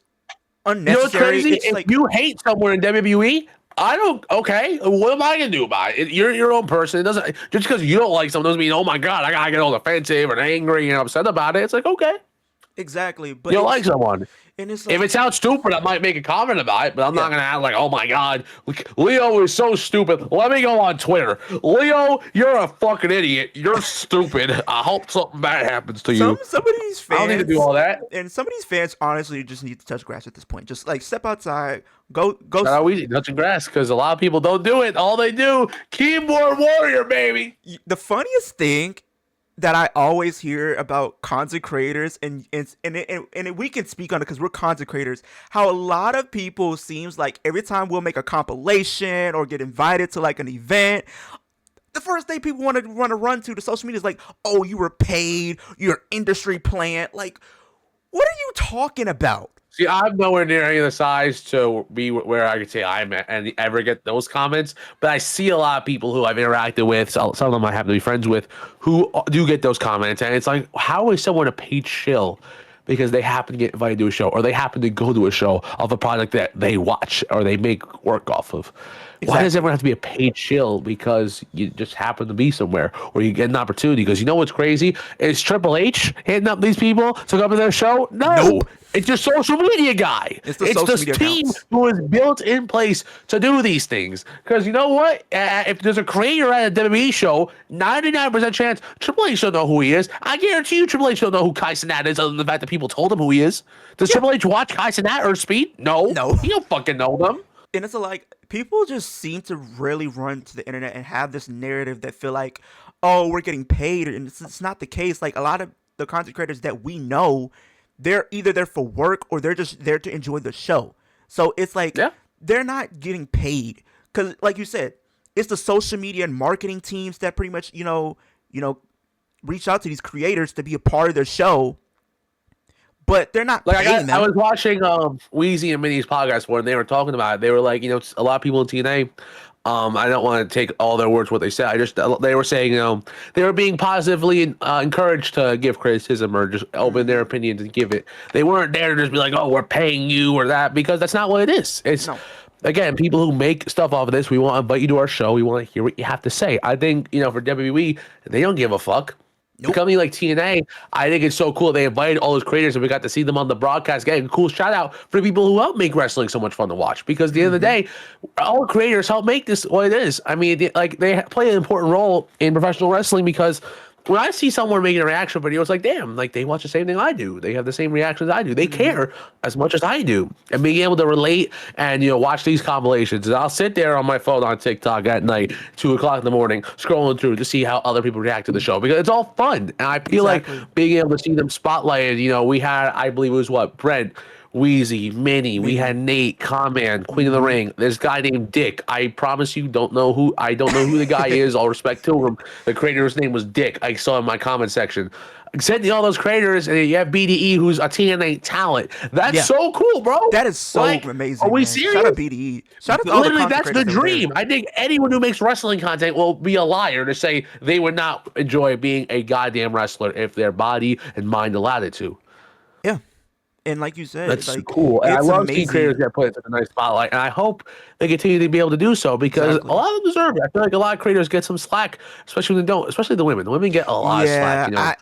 You know what's unnecessary. crazy? It's If like, you hate someone in WWE, I don't. Okay, what am I gonna do about it? You're your own person. It doesn't just because you don't like someone doesn't mean, oh my god, I gotta get all defensive and angry and upset about it. It's like, okay, exactly, you but don't like it's someone. and it's If like, it sounds stupid, I might make a comment about it, but I'm yeah. not gonna act like, oh my god, Leo is so stupid. Let me go on Twitter. Leo, you're a fucking idiot. You're stupid. I hope something bad happens to you. Some of these I don't need to do fans all that. and some of these fans honestly just need to touch grass at this point. Just like step outside, go. Not how easy, touching grass, because a lot of people don't do it. All they do, keyboard warrior, baby. The funniest thing that I always hear about content creators, and we can speak on it because we're content creators, how a lot of people seems like every time we'll make a compilation or get invited to like an event, the first thing people want to run to the social media is like, oh, you were paid, you're an industry plant. Like, what are you talking about? See, I'm nowhere near any of the size to be where I could say I'm at and ever get those comments. But I see a lot of people who I've interacted with, some of them I happen to be friends with, who do get those comments. And it's like, how is someone a paid shill because they happen to get invited to a show, or they happen to go to a show of a product that they watch or they make work off of? Why does Exactly. everyone have to be a paid shill because you just happen to be somewhere or you get an opportunity? Because you know what's crazy? Is Triple H hitting up these people to come to their show? No. Nope. It's your social media guy. It's the It's social this media team accounts. who is built in place to do these things. Because you know what? If there's a creator at a WWE show, 99% chance Triple H don't know who he is. I guarantee you Triple H don't know who Kai Cenat is, other than the fact that people told him who he is. Does Yeah. Triple H watch Kai Cenat or Speed? No. No. He don't fucking know them. And it's like people just seem to really run to the internet and have this narrative that feel like, oh, we're getting paid, and it's not the case. Like a lot of the content creators that we know, they're either there for work or they're just there to enjoy the show. So it's like Yeah. they're not getting paid because, like you said, it's the social media and marketing teams that pretty much, you know, reach out to these creators to be a part of their show, but they're not Like paying I them. was watching Wheezy and Minnie's podcast where they were talking about it. They were like, a lot of people in TNA. I don't want to take all their words what they said. They were saying, they were being positively encouraged to give criticism or just open their Mm-hmm. opinions and give it. They weren't there to just be like, oh, we're paying you or that, because that's not what it is. It's, No. again, people who make stuff off of this. We want to invite you to our show. We want to hear what you have to say. I think, for WWE, they don't give a fuck. A Nope. company like TNA, I think it's so cool. They invited all those creators and we got to see them on the broadcast. Getting a cool shout out for the people who help make wrestling so much fun to watch. Because at the end of the Mm-hmm. day, all creators help make this what it is. I mean, they play an important role in professional wrestling because when I see someone making a reaction video, it's like, damn, like they watch the same thing I do. They have the same reactions I do. They Mm-hmm. care as much as I do. And being able to relate and watch these compilations. And I'll sit there on my phone on TikTok at night, 2 o'clock in the morning, scrolling through to see how other people react to the show because it's all fun. And I feel like Exactly. being able to see them spotlighted. We had, I believe it was what, Brent, Wheezy, Minnie, we had Mini. Nate, Command, Queen of the Mm-hmm. Ring. This guy named Dick. I promise you, I don't know who the guy is. All respect to him. The creator's name was Dick. I saw in my comment section. Sending all those creators, and you have BDE, who's a TNA talent. That's Yeah. so cool, bro. That is so Like, are amazing, we man. Shout out serious? BDE. Shout out to all the Literally, content that's the creators that were there. dream. I think anyone who makes wrestling content will be a liar to say they would not enjoy being a goddamn wrestler if their body and mind allowed it to. Yeah. And like you said, That's like cool. And I it's love seeing creators amazing. get put into a nice spotlight. And I hope they continue to be able to do so because a Exactly. lot of them deserve it. I feel like a lot of creators get some slack, especially when they don't, especially the women. The women get a lot of slack, Yeah,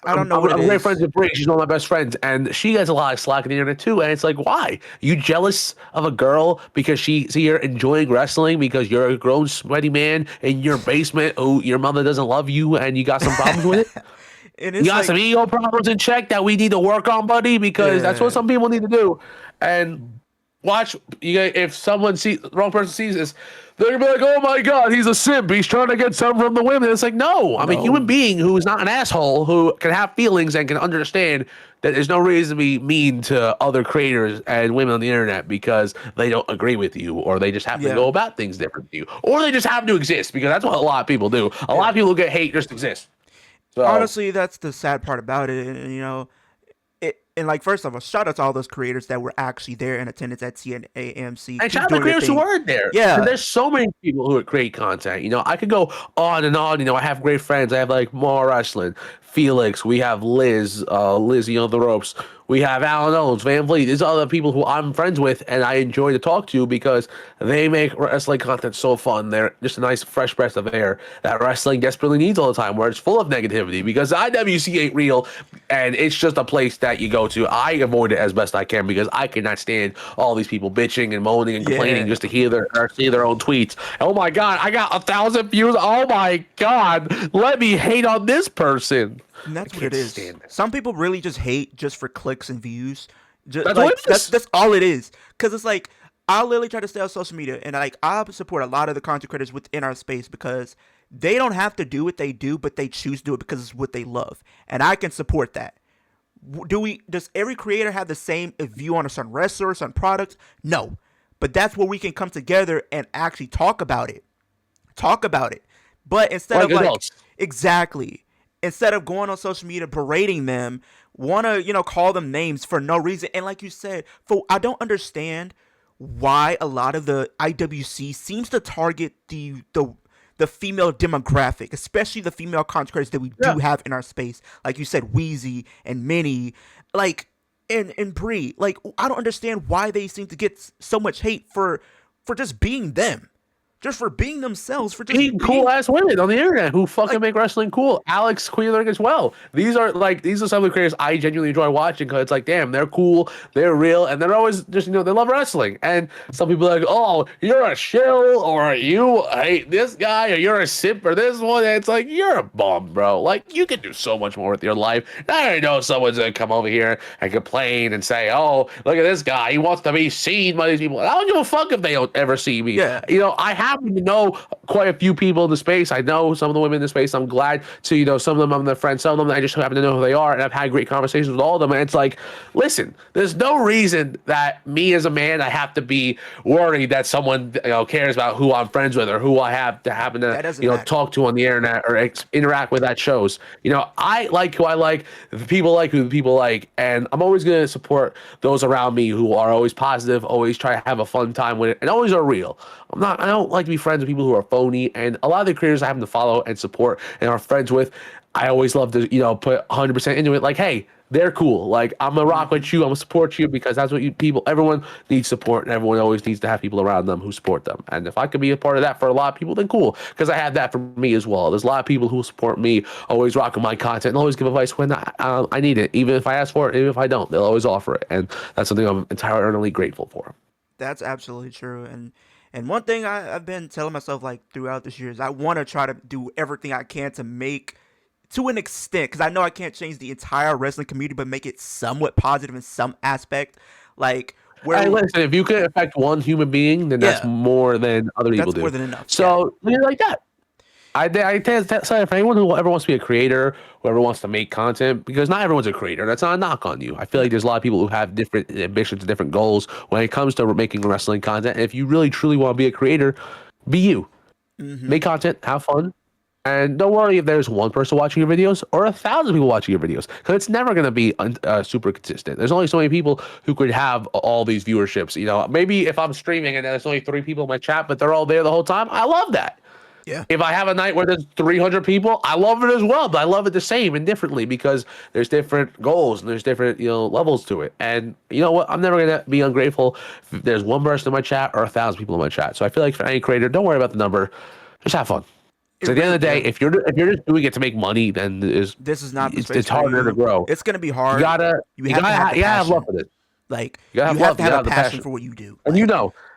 I don't know I'm, what it I'm great friends is. with Brie. She's one of my best friends, and she gets a lot of slack on the internet too. And it's like, why? You jealous of a girl because you're enjoying wrestling because you're a grown sweaty man in your basement who your mother doesn't love you and you got some problems with it? And You it's got like, some ego problems in check that we need to work on, buddy, because that's what yeah. some people need to do. And watch if someone sees the wrong person sees this, they're gonna be like, "Oh my god, he's a simp. He's trying to get some from the women." It's like, no, I'm a human No. being who is not an asshole who can have feelings and can understand that there's no reason to be mean to other creators and women on the internet because they don't agree with you or they just happen to Yeah. go about things different to you or they just happen to exist because that's what a lot of people do. A lot Yeah. of people who get hate just exist. So. Honestly, that's the sad part about it. And, and like first of all, shout out to all those creators that were actually there in attendance at TNA AMC. And shout Keep out to doing your creators who thing. aren't there. Because Yeah. there's so many people who create content. I could go on and on. I have great friends. I have like more wrestling, Felix. We have Liz, Lizzie on the ropes. We have Alan Owens, Van Vliet. These are the people who I'm friends with and I enjoy to talk to because they make wrestling content so fun. They're just a nice fresh breath of air that wrestling desperately needs all the time, where it's full of negativity because IWC ain't real and it's just a place that you go to. I avoid it as best I can because I cannot stand all these people bitching and moaning and complaining Yeah. just to hear or see their own tweets. Oh my god, I got 1,000 views. Oh my god, let me hate on this person. And I that's what it can't is. stand it. Some people really just hate just for clicks and views. Just That's like what it is. that's all it is. Cause it's like I literally try to stay on social media and like I support a lot of the content creators within our space because they don't have to do what they do, but they choose to do it because it's what they love. And I can support that. Does every creator have the same view on a certain wrestler or certain product? No. But that's where we can come together and actually talk about it. Talk about it. But instead Like of like adults. exactly, instead of going on social media berating them, want to call them names for no reason. And like you said, for I don't understand why a lot of the IWC seems to target the female demographic, especially the female content creators that we Yeah. do have in our space. Like you said, Wheezy and Minnie, like and Brie. Like I don't understand why they seem to get so much hate for just being them, just for being themselves, for just Being being cool ass women on the internet who fucking like make wrestling cool. Alex Queeler as well. These are some of the creators I genuinely enjoy watching because it's like, damn, they're cool, they're real, and they're always just they love wrestling. And some people are like, oh, you're a shill, or you hate this guy, or you're a simp for this one. And it's like you're a bum, bro. Like you can do so much more with your life. I know someone's gonna come over here and complain and say, oh, look at this guy, he wants to be seen by these people. I don't give a fuck if they don't ever see me. yeah, I have happen to know quite a few people in the space. I know some of the women in the space. I'm glad to, some of them I'm their friends, some of them I just happen to know who they are, and I've had great conversations with all of them. And it's like, listen, there's no reason that me as a man, I have to be worried that someone cares about who I'm friends with or who I have to happen to That doesn't matter. talk to on the internet or interact with at shows. I like who I like, the people like who the people like, and I'm always going to support those around me who are always positive, always try to have a fun time with it, and always are real. I don't like to be friends with people who are phony, and a lot of the creators I happen to follow and support and are friends with, I always love to put 100% into it. Like, hey, they're cool. Like, I'm gonna rock Hmm. with you. I'm gonna support you because that's what everyone needs support, and everyone always needs to have people around them who support them. And if I could be a part of that for a lot of people, then cool, because I have that for me as well. There's a lot of people who support me, always rocking my content, and always give advice when I need it, even if I ask for it, even if I don't, they'll always offer it, and that's something I'm entirely grateful for. That's absolutely true. And one thing I've been telling myself like throughout this year is I want to try to do everything I can to make to an extent, because I know I can't change the entire wrestling community, but make it somewhat positive in some aspect. Like Hey, where, listen, if you can affect one human being, then that's yeah, more than other people that's more do. than enough. Yeah. So, like that. Say for anyone who ever wants to be a creator, whoever wants to make content, because not everyone's a creator. That's not a knock on you. I feel No. like there's a lot of people who have different ambitions and different goals when it comes to making wrestling content. And if you really truly want to be a creator, be you. Hmm. Make content, have fun, and don't worry if there's one person watching your videos or 1,000 people watching your videos, because it's never going to be super consistent. There's only so many people who could have all these viewerships. Maybe if I'm streaming and there's only 3 people in my chat, but they're all there the whole time, I love that. Yeah. If I have a night where there's 300 people, I love it as well, but I love it the same and differently because there's different goals and there's different, levels to it. And you know what? I'm never going to be ungrateful if there's one person in my chat or 1,000 people in my chat. So I feel like for any creator, don't worry about the number. Just have fun. It So at the end really, of the day, yeah. if you're just doing it to make money, then This is not the space it's for harder to you. grow. It's gonna be You hard. gotta You have to have the you gotta have love passion. for this. Like You gotta you have have love. to You have gotta a have the passion passion. for what you do. And Like,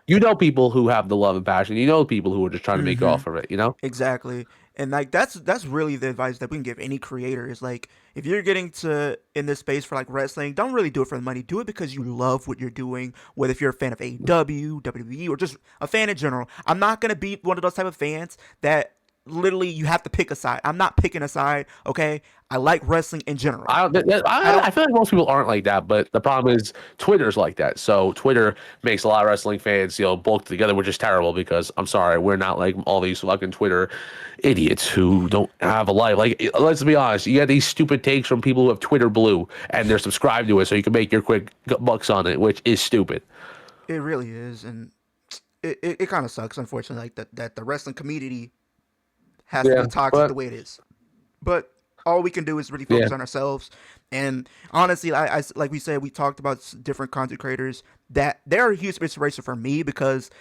you know people who have the love and passion. You know people who are just trying to make hmm, off of it. You know. exactly. And like that's really the advice that we can give any creator is like if you're getting to in this space for like wrestling, don't really do it for the money. Do it because you love what you're doing. Whether if you're a fan of AEW, WWE, or just a fan in general. I'm not gonna be one of those type of fans that literally you have to pick a side. I'm not picking a side. Okay, I like wrestling in general. I I don't. feel like most people aren't like that, but the problem is Twitter's like that. So Twitter makes a lot of wrestling fans, bulk together, which is terrible because I'm sorry, we're not like all these fucking Twitter idiots who don't have a life. Like, let's be honest, you get these stupid takes from people who have Twitter Blue and they're subscribed to it, so you can make your quick bucks on it, which is stupid. It really is, and it kind of sucks, unfortunately, like that the wrestling community has to be Yeah, toxic the but way it is. But all we can do is really yeah, focus on ourselves. And honestly, like we said, we talked about different content creators that they're a huge inspiration for me because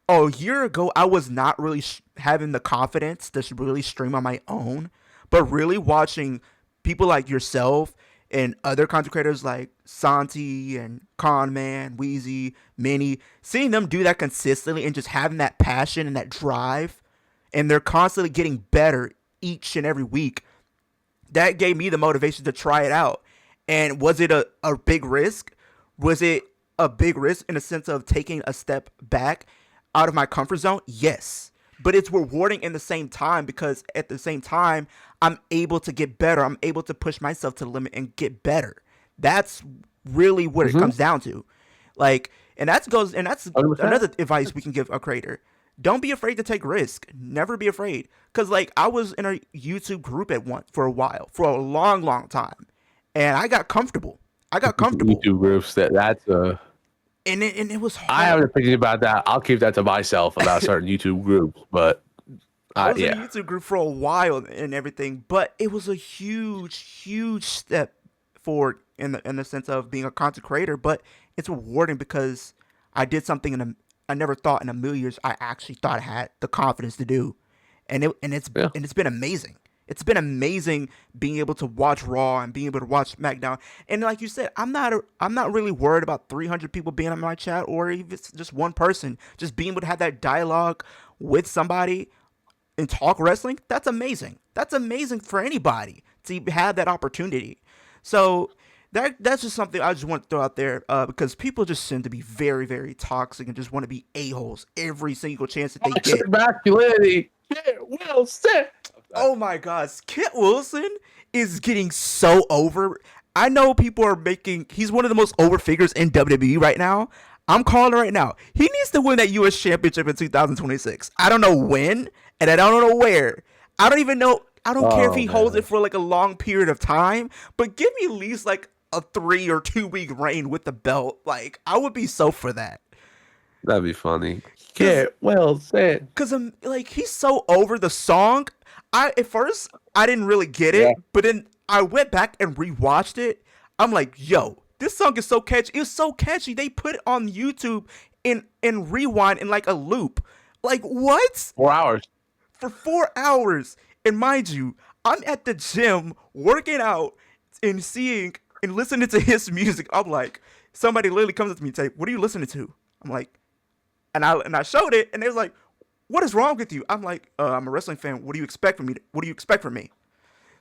a year ago I was not really having the confidence to really stream on my own, but really watching people like yourself and other content creators like Santi and Conman, Wheezy, Minnie, seeing them do that consistently and just having that passion and that drive, and they're constantly getting better each and every week, that gave me the motivation to try it out. And was it a big risk? Was it a big risk in the sense of taking a step back out of my comfort zone? Yes. But it's rewarding in the same time because at the same time, I'm able to get better. I'm able to push myself to the limit and get better. That's really what it mm-hmm, comes down to. Like, and that's 100%. another advice we can give a creator. Don't be afraid to take risk. Never be afraid. Cause like I was in a YouTube group at one for a while, for a long, long time, and I got comfortable. I got comfortable, YouTube groups that's and it was I have an hard. opinion about that. I'll keep that to myself about certain YouTube groups, but I was in a yeah. YouTube group for a while and everything, but it was a huge, huge step forward in the sense of being a content creator. But it's rewarding because I did something I never thought in a million years I actually thought I had the confidence to do, Yeah. and it's been amazing. It's been amazing being able to watch Raw and being able to watch SmackDown. And like you said, I'm not really worried about 300 people being on my chat or even if it's just one person. Just being able to have that dialogue with somebody and talk wrestling, that's amazing. That's amazing for anybody to have that opportunity. So that's just something I just want to throw out there because people just seem to be very, very toxic and just want to be a-holes every single chance that they get. Toxic masculinity. Yeah, well said. Oh my gosh, Kit Wilson is getting so over. I know people are making. He's one of the most over figures in WWE right now. I'm calling it right now. He needs to win that U.S. Championship in 2026. I don't know when, and I don't know where. I don't even know. I don't care if Oh he holds man, it for like a long period of time, but give me at least like a 3 or 2 week reign with the belt. Like I would be so for that. that'd be funny. Cause, Yeah, well said. cause like he's so over the song. I at first I didn't really get Yeah. it, but then I went back and rewatched it. I'm like, yo, this song is so catchy. It's so catchy. They put it on YouTube in rewind in like a loop. Like what? 4 hours. For 4 hours. And mind you, I'm at the gym working out and seeing and listening to his music. I'm like, somebody literally comes up to me and say, "What are you listening to?" I'm like, and I showed it, and they was like, "What is wrong with you?" I'm like, "I'm a wrestling fan. What do you expect from me? What do you expect from me?"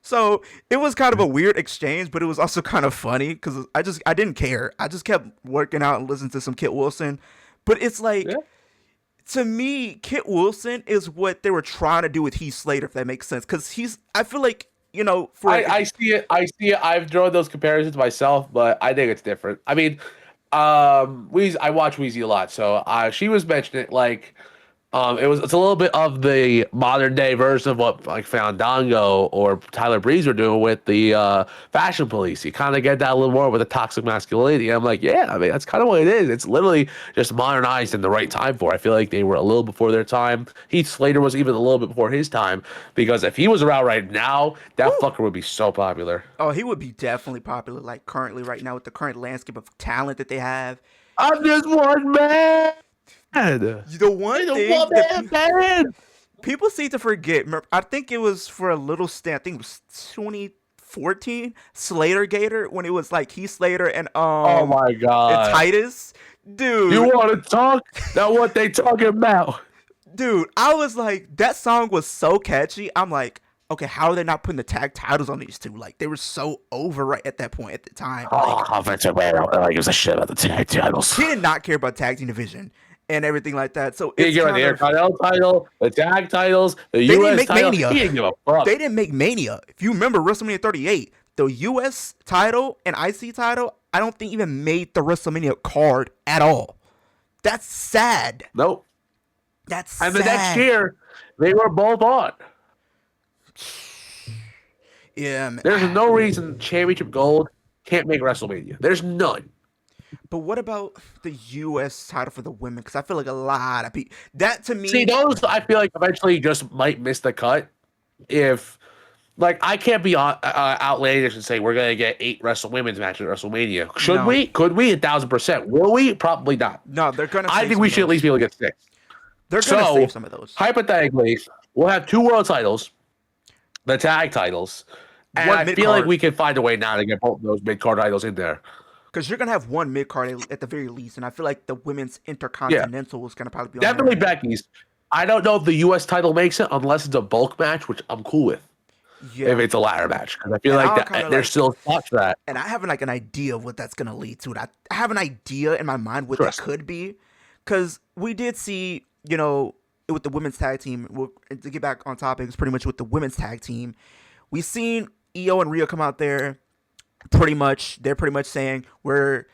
So it was kind of a weird exchange, but it was also kind of funny because I didn't care. I just kept working out and listening to some Kit Wilson. But it's like Yeah. to me, Kit Wilson is what they were trying to do with Heath Slater, if that makes sense. Because I feel like for I see it. I see it. I've drawn those comparisons myself, but I think it's different. I mean, I watch Weezy a lot, so she was mentioning it like it's a little bit of the modern day version of what like Fandango or Tyler Breeze were doing with the Fashion Police. You kind of get that a little more with the toxic masculinity. I'm like, yeah, I mean that's kind of what it is. It's literally just modernized in the right time for. I feel like they were a little before their time. Heath Slater was even a little bit before his time because if he was around right now, that fucker would be so popular. oh, he would be definitely popular, like currently right now with the current landscape of talent that they have. I'm just one man. The one The thing one that man. people seem to forget, I think it was for a little stint. I think it was 2014 Slater Gator when it was like Heath Slater Oh my and god. Titus. You Dude, want to talk? Now what they talking about? I was like, that song was so catchy. I'm like, okay, how are they not putting the tag titles on these two? Like, they were so over right at that point at the time. Like, Oh, offensive man, I don't give a shit about the tag titles. he did not care about tag team division and everything like that. So He it's didn't give a kind the of Intercontinental title, the tag titles, the they didn't U.S. make title. Mania. He didn't give a fuck. They didn't make Mania. If you remember WrestleMania 38, the US title and IC title, I don't think even made the WrestleMania card at all. That's sad. Nope. That's And sad. the next year, they were both on. Yeah, man. There's no reason Championship Gold can't make WrestleMania. There's none. But what about the US title for the women? Because I feel like a lot of people that to me. See, those I feel like eventually just might miss the cut if. Like I can't be outlandish and say we're gonna get 8 women's matches at WrestleMania. Should No. we? Could we? 1,000%. Will we? Probably not. No, they're gonna. I save think some we of should at those. least be able to get 6. They're gonna So save some of those. hypothetically, we'll have 2 world titles, the tag titles, and One I feel mid-card. like we can find a way now to get both of those mid card titles in there. Because you're gonna have one mid card at the very least, and I feel like the women's intercontinental is gonna probably be on Definitely there. Becky's. I don't know if the U.S. title makes it unless it's a bulk match, which I'm cool with. Yeah, If it's a ladder match, because I feel And like I'll that kinda there's like- still spots for that. and I have like an idea of what that's gonna lead to. And I have an idea in my mind what that Trust me. could be, because we did see, with the women's tag team. To get back on topic, it's pretty much with the women's tag team. We seen Io and Rhea come out there. They're pretty much saying when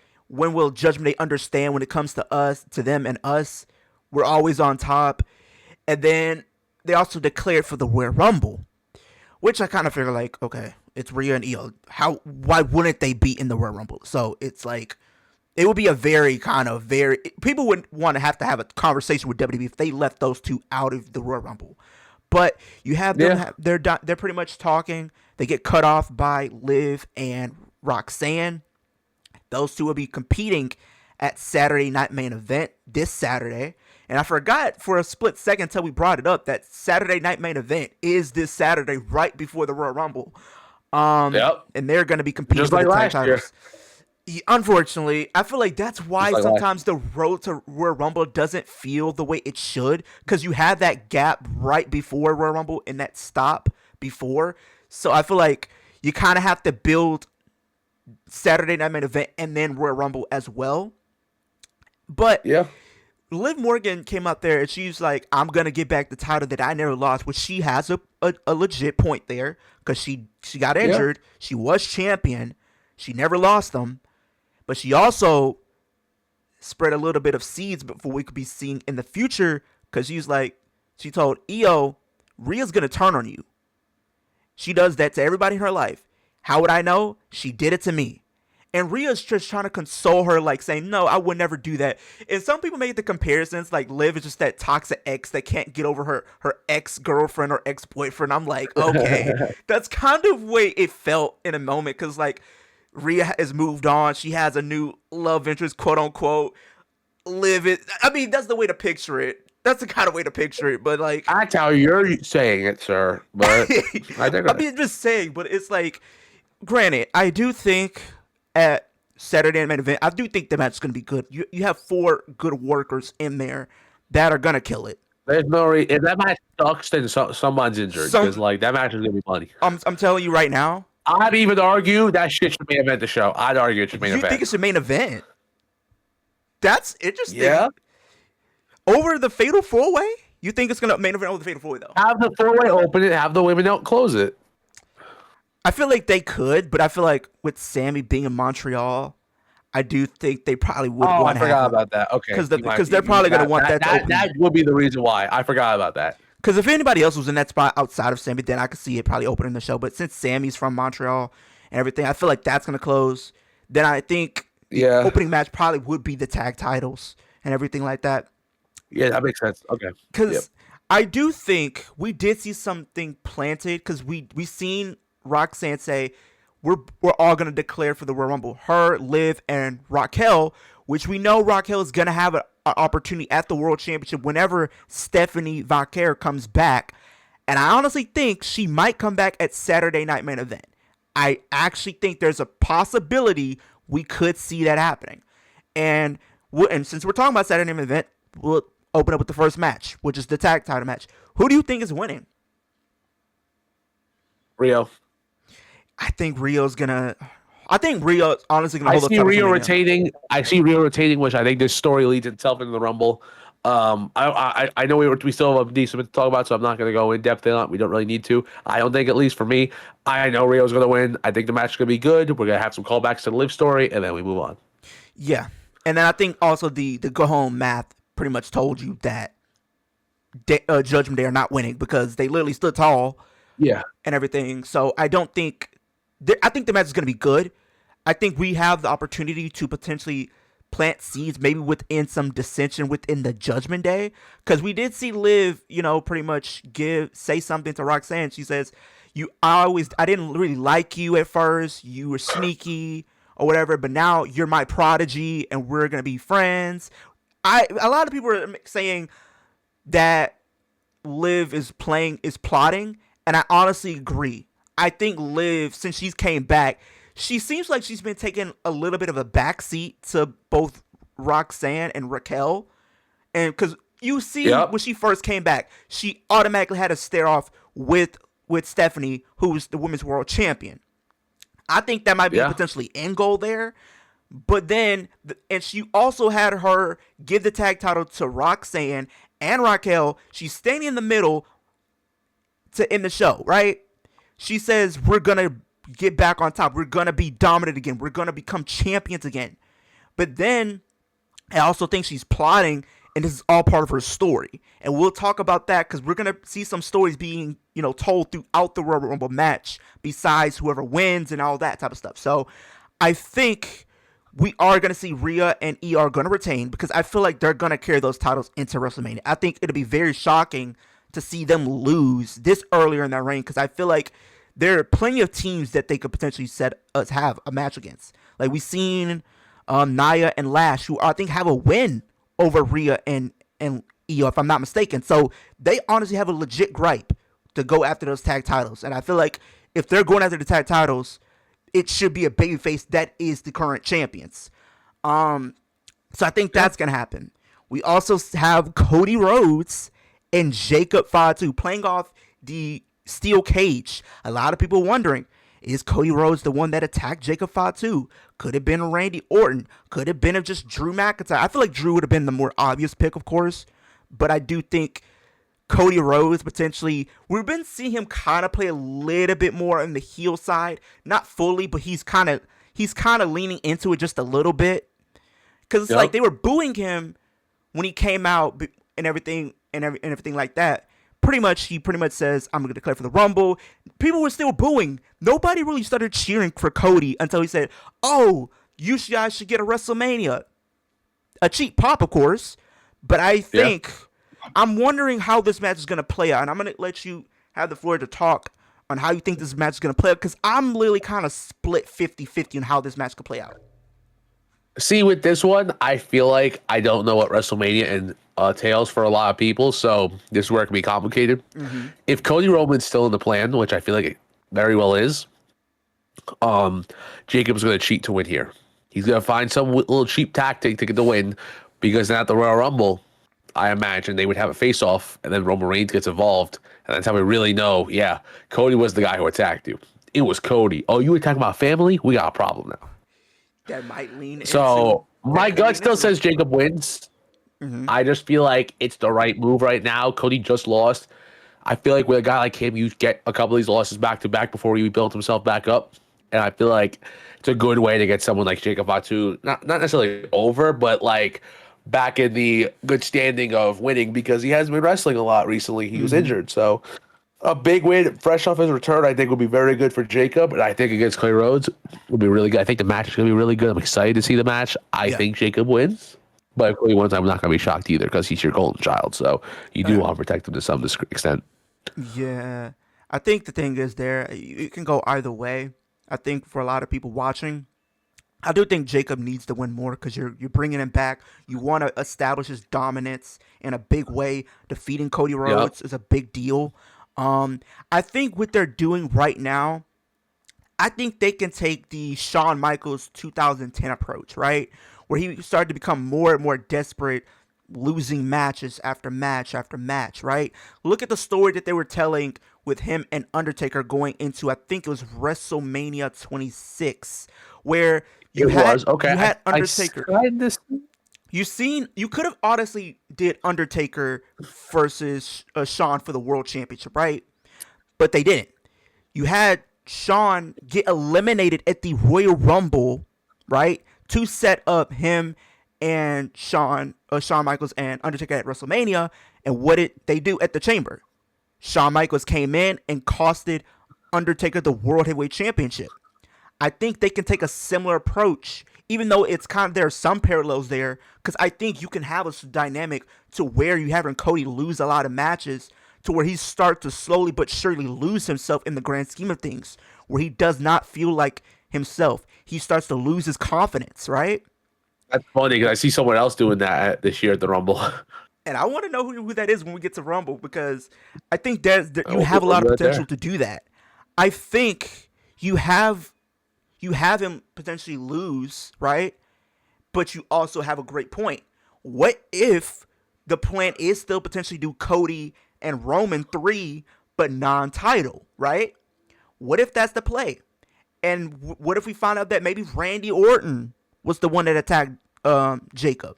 will Judgment Day understand when it comes to us, to them and us, we're always on top. And then they also declared for the Royal Rumble, which I kind of figure like, okay, it's Rhea and Io. Why wouldn't they be in the Royal Rumble? So it's like, it would be a very people would want to have a conversation with WWE if they left those two out of the Royal Rumble. But you have them, Yeah. they're pretty much talking. They get cut off by Liv and Roxanne. Those two will be competing at Saturday Night Main Event this Saturday. And I forgot for a split second until we brought it up that Saturday Night Main Event is this Saturday right before the Royal Rumble. Yep. And they're going to be competing Just for like the tag last year. titles. Unfortunately, I feel like that's why Just like sometimes the road to Royal Rumble doesn't feel the way it should, because you have that gap right before Royal Rumble and that stop before. So I feel like you kind of have to build Saturday Night Main Event, and then Royal Rumble as well. But Yeah. Liv Morgan came out there and she's like, I'm going to get back the title that I never lost, which she has a legit point there because she got Yeah. injured. She was champion. She never lost them. But she also spread a little bit of seeds before we could be seen in the future because she told EO, Rhea's going to turn on you. She does that to everybody in her life. How would I know? She did it to me. And Rhea's just trying to console her, like saying, no, I would never do that. And some people make the comparisons, like Liv is just that toxic ex that can't get over her ex-girlfriend or ex-boyfriend. I'm like, okay. That's kind of way it felt in a moment because, like, Rhea has moved on. She has a new love interest, quote unquote. Liv it. I mean, that's the way to picture it. That's the kind of way to picture it. But like, That's how you're saying it, sir. But I think I mean, just saying. But it's like, granted, I do think at Saturday Night Main Event, I do think the match is going to be good. You have 4 good workers in there that are going to kill it. there's no if that match sucks, then someone's injured because like that match is gonna be funny. I'm telling you right now. I'd even argue that shit should main event the show. I'd argue it should main event. You think it should main event? That's interesting. Yeah. Over the Fatal 4-Way? You think it's going to main event over the Fatal 4-Way, though? Have the 4-way open it, have the women out close it. I feel like they could, but I feel like with Sammy being in Montreal, I do think they probably would want to have. I forgot about that. Okay. Because they're probably going to want that to open. That would be the reason why. I forgot about that. Because if anybody else was in that spot outside of Sammy, then I could see it probably opening the show. But since Sammy's from Montreal and everything, I feel like that's going to close. Then I think the opening match probably would be the tag titles and everything like that. Yeah, that makes sense. Okay. Because I do think we did see something planted because we seen Roxanne say we're all going to declare for the Royal Rumble. Her, Liv, and Raquel, which we know Raquel is going to have an opportunity at the World Championship whenever Stephanie Vaquer comes back. And I honestly think she might come back at Saturday Night Main Event. I actually think there's a possibility we could see that happening. And since we're talking about Saturday Night Main Event, we'll open up with the first match, which is the tag title match. Who do you think is winning? Rio. I think Rio's honestly gonna hold I see Rio retaining. I see Rio retaining, which I think this story leads itself into the Rumble. I know we still have a decent bit to talk about, so I'm not going to go in depth on it. We don't really need to. I don't think, at least for me, I know Rio's going to win. I think the match is going to be good. We're going to have some callbacks to the Liv story, and then we move on. Yeah, and then I think also the go home math pretty much told you that Judgment Day are not winning because they literally stood tall. Yeah, and everything. So I don't think. I think the match is going to be good. I think we have the opportunity to potentially plant seeds, maybe within some dissension within the Judgment Day, because we did see Liv, pretty much say something to Roxanne. She says, I didn't really like you at first. You were sneaky or whatever, but now you're my prodigy, and we're gonna be friends. A lot of people are saying that Liv is plotting, and I honestly agree. I think Liv, since she's came back, she seems like she's been taking a little bit of a backseat to both Roxanne and Raquel. And because you see, when she first came back, she automatically had a stare off with Stephanie, who was the Women's World Champion. I think that might be potentially end goal there. But then, and she also had her give the tag title to Roxanne and Raquel. She's standing in the middle to end the show, right? She says, we're going to get back on top. We're going to be dominant again. We're going to become champions again. But then I also think she's plotting, and this is all part of her story. And we'll talk about that because we're going to see some stories being, told throughout the Royal Rumble match besides whoever wins and all that type of stuff. So I think we are going to see Rhea and ER going to retain because I feel like they're going to carry those titles into WrestleMania. I think it'll be very shocking to see them lose this earlier in that reign because I feel like there are plenty of teams that they could potentially have a match against. Like we've seen Nia and Lash, who I think have a win over Rhea and EO, if I'm not mistaken. So they honestly have a legit gripe to go after those tag titles. And I feel like if they're going after the tag titles, it should be a babyface that is the current champions. So I think that's going to happen. We also have Cody Rhodes and Jacob Fatu playing off the steel cage. A lot of people wondering, Is Cody Rhodes the one that attacked Jacob Fatu? Could have been Randy Orton. Could have been just Drew McIntyre. I feel like Drew would have been the more obvious pick, of course. But I do think Cody Rhodes potentially, we've been seeing him kind of play a little bit more on the heel side. Not fully, but he's kind of leaning into it just a little bit. Because it's like Yep. they were booing him when he came out and everything everything like that. He pretty much says, I'm going to declare for the Rumble. People were still booing. Nobody really started cheering for Cody until he said, oh, you guys should get a WrestleMania. A cheap pop, of course. But I Yeah. think, I'm wondering how this match is going to play out. And I'm going to let you have the floor to talk on how you think this match is going to play out. Because I'm literally kind of split 50-50 on how this match could play out. See, with this one, I feel like I don't know what WrestleMania entails for a lot of people, so this is where it can be complicated. If Cody Roman's still in the plan, which I feel like it very well is, Jacob's going to cheat to win here. He's going to find some little cheap tactic to get the win, because then at the Royal Rumble, I imagine they would have a face-off, and then Roman Reigns gets involved, and that's how we really know, yeah, Cody was the guy who attacked you. It was Cody. Oh, you attacked my family? We got a problem now. That might lean So into. my gut still says Jacob wins. I just feel like it's the right move right now. Cody just lost. I feel like with a guy like him, you get a couple of these losses back to back before he built himself back up. And I feel like it's a good way to get someone like Jacob Fatu, not necessarily over, but like back in the good standing of winning, because he hasn't been wrestling a lot recently. He was injured. So a big win, fresh off his return, I think would be very good for Jacob. And I think against Cody Rhodes would be really good. I think the match is going to be really good. I'm excited to see the match. I think Jacob wins. But if Cody wins, I'm not going to be shocked either, because he's your golden child. So you do want to protect him to some extent. Yeah. I think the thing is it can go either way. I think for a lot of people watching, I do think Jacob needs to win more, because you're bringing him back. You want to establish his dominance in a big way. Defeating Cody Rhodes is a big deal. I think what they're doing right now, I think they can take the Shawn Michaels 2010 approach, right? Where he started to become more and more desperate, losing matches after match after match, right? Look at the story that they were telling with him and Undertaker going into, I think it was WrestleMania 26, where you had Undertaker. You could have honestly did Undertaker versus Shawn for the World Championship, right? But they didn't. You had Shawn get eliminated at the Royal Rumble, right? To set up him and Shawn Michaels and Undertaker at WrestleMania. And what did they do at the Chamber? Shawn Michaels came in and costed Undertaker the World Heavyweight Championship. I think they can take a similar approach, even though it's kind of, there are some parallels there, because I think you can have a dynamic to where you having Cody lose a lot of matches to where he starts to slowly but surely lose himself in the grand scheme of things, where he does not feel like himself. He starts to lose his confidence, right? That's funny, because I see someone else doing that this year at the Rumble. And I want to know who that is when we get to Rumble, because I think you have a lot of potential to do that. I think you have him potentially lose, right? But you also have a great point. What if the plan is still potentially do Cody and Roman 3, but non-title, right? What if that's the play? And what if we find out that maybe Randy Orton was the one that attacked Jacob?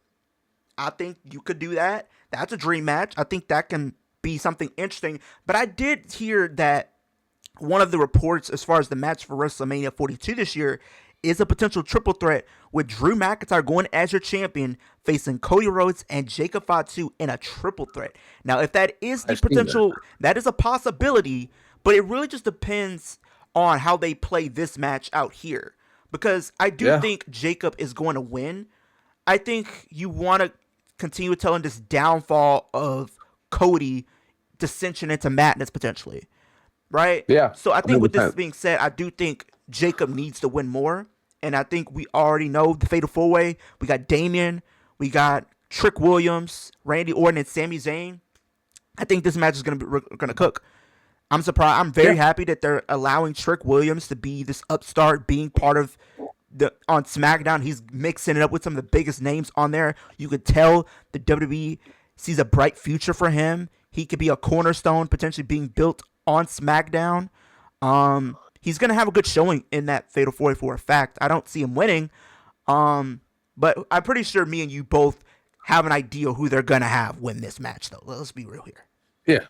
I think you could do that. That's a dream match. I think that can be something interesting. But I did hear that one of the reports as far as the match for WrestleMania 42 this year is a potential triple threat with Drew McIntyre going as your champion, facing Cody Rhodes and Jacob Fatu in a triple threat. Now, if that is the potential, that is a possibility, but it really just depends on how they play this match out here. Because I do think Jacob is going to win. I think you want to continue telling this downfall of Cody dissension into madness potentially. Right? Yeah. So I think 100%. With this being said, I do think Jacob needs to win more. And I think we already know the Fatal 4-Way. We got Damian. We got Trick Williams, Randy Orton, and Sami Zayn. I think this match is gonna cook. I'm surprised. I'm very happy that they're allowing Trick Williams to be this upstart, being part of on SmackDown. He's mixing it up with some of the biggest names on there. You could tell the WWE sees a bright future for him. He could be a cornerstone, potentially being built on SmackDown. he's gonna have a good showing in that Fatal 4 for a fact. I don't see him winning, but I'm pretty sure me and you both have an idea who they're gonna have win this match, though. Let's be real here. Yeah.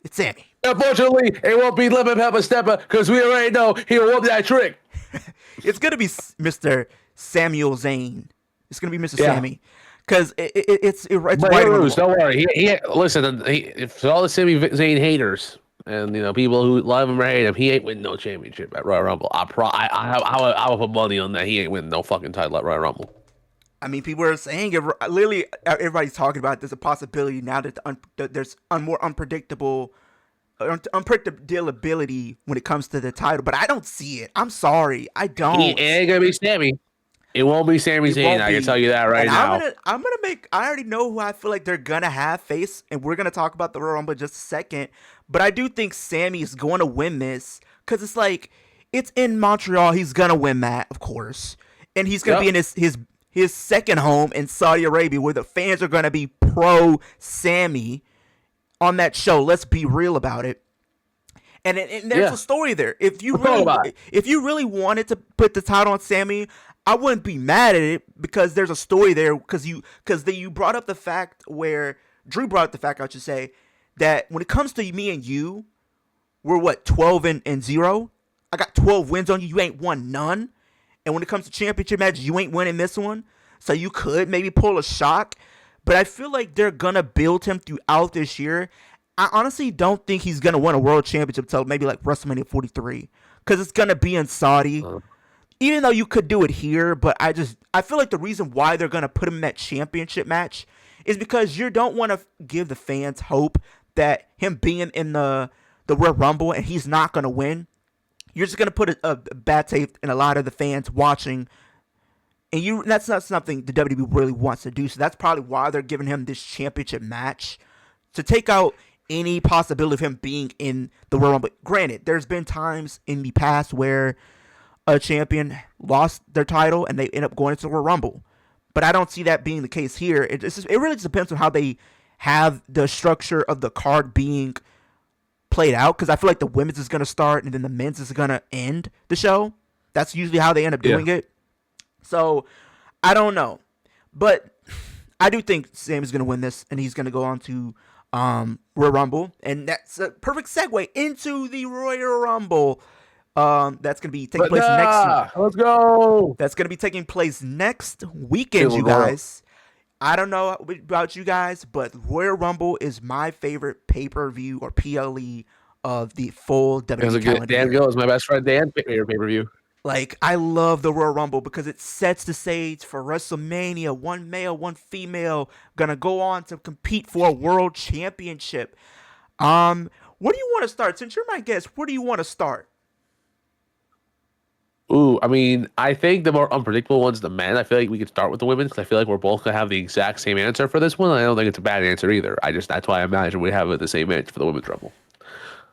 It's Sammy. Unfortunately, it won't be Lemon Pepper Stepper because we already know he'll whoop that trick. It's gonna be Mr. Samuel Zayn. It's gonna be Mr. Sammy, because it's But right he'll on lose. Don't worry. He listen. For all the Sami Zayn haters and people who love him or hate him, he ain't winning no championship at Royal Rumble. I would put money on that. He ain't winning no fucking title at Royal Rumble. I mean, people are saying it. Literally, everybody's talking about it. There's a possibility now that there's more unpredictability when it comes to the title, but I don't see it. I'm sorry, I don't. It ain't gonna be Sammy. It won't be Sami Zayn. I can tell you that right now. I'm gonna make. I already know who I feel like they're gonna have face, and we're gonna talk about the Royal Rumble in just a second. But I do think Sammy is going to win this because it's like it's in Montreal. He's gonna win that, of course, and he's gonna be in his second home in Saudi Arabia, where the fans are gonna be pro Sammy on that show. Let's be real about it. And there's a story there. If you really wanted to put the title on Sammy, I wouldn't be mad at it because there's a story there. Because you brought up the fact where Drew brought up the fact, I should say, that when it comes to me and you, we're what 12-0. I got 12 wins on you. You ain't won none. And when it comes to championship matches, you ain't winning this one. So you could maybe pull a shock. But I feel like they're going to build him throughout this year. I honestly don't think he's going to win a world championship until maybe like WrestleMania 43. Because it's going to be in Saudi. Even though you could do it here. But I feel like the reason why they're going to put him in that championship match is because you don't want to give the fans hope that him being in the Royal Rumble and he's not going to win. You're just going to put a bad taste in a lot of the fans watching. And that's not something the WWE really wants to do. So that's probably why they're giving him this championship match. To take out any possibility of him being in the Royal Rumble. Granted, there's been times in the past where a champion lost their title and they end up going into the Royal Rumble. But I don't see that being the case here. It really just depends on how they have the structure of the card being played out, because I feel like the women's is going to start and then the men's is going to end the show. That's usually how they end up doing it. So I don't know, but I do think Sam is going to win this and he's going to go on to Royal Rumble, and that's a perfect segue into the Royal Rumble. That's going to be taking place next. Let's go. That's going to be taking place next weekend, you guys. I don't know about you guys, but Royal Rumble is my favorite pay-per-view or PLE of the full WWE calendar. Dan Gill is my best friend. Dan, favorite pay-per-view. Like, I love the Royal Rumble because it sets the stage for WrestleMania. One male, one female gonna go on to compete for a world championship. Where do you want to start? Since you're my guest, where do you want to start? Ooh, I mean, I think the more unpredictable one's the men. I feel like we could start with the women because I feel like we're both gonna have the exact same answer for this one. I don't think it's a bad answer either. That's why I imagine we have the same answer for the women's Rumble.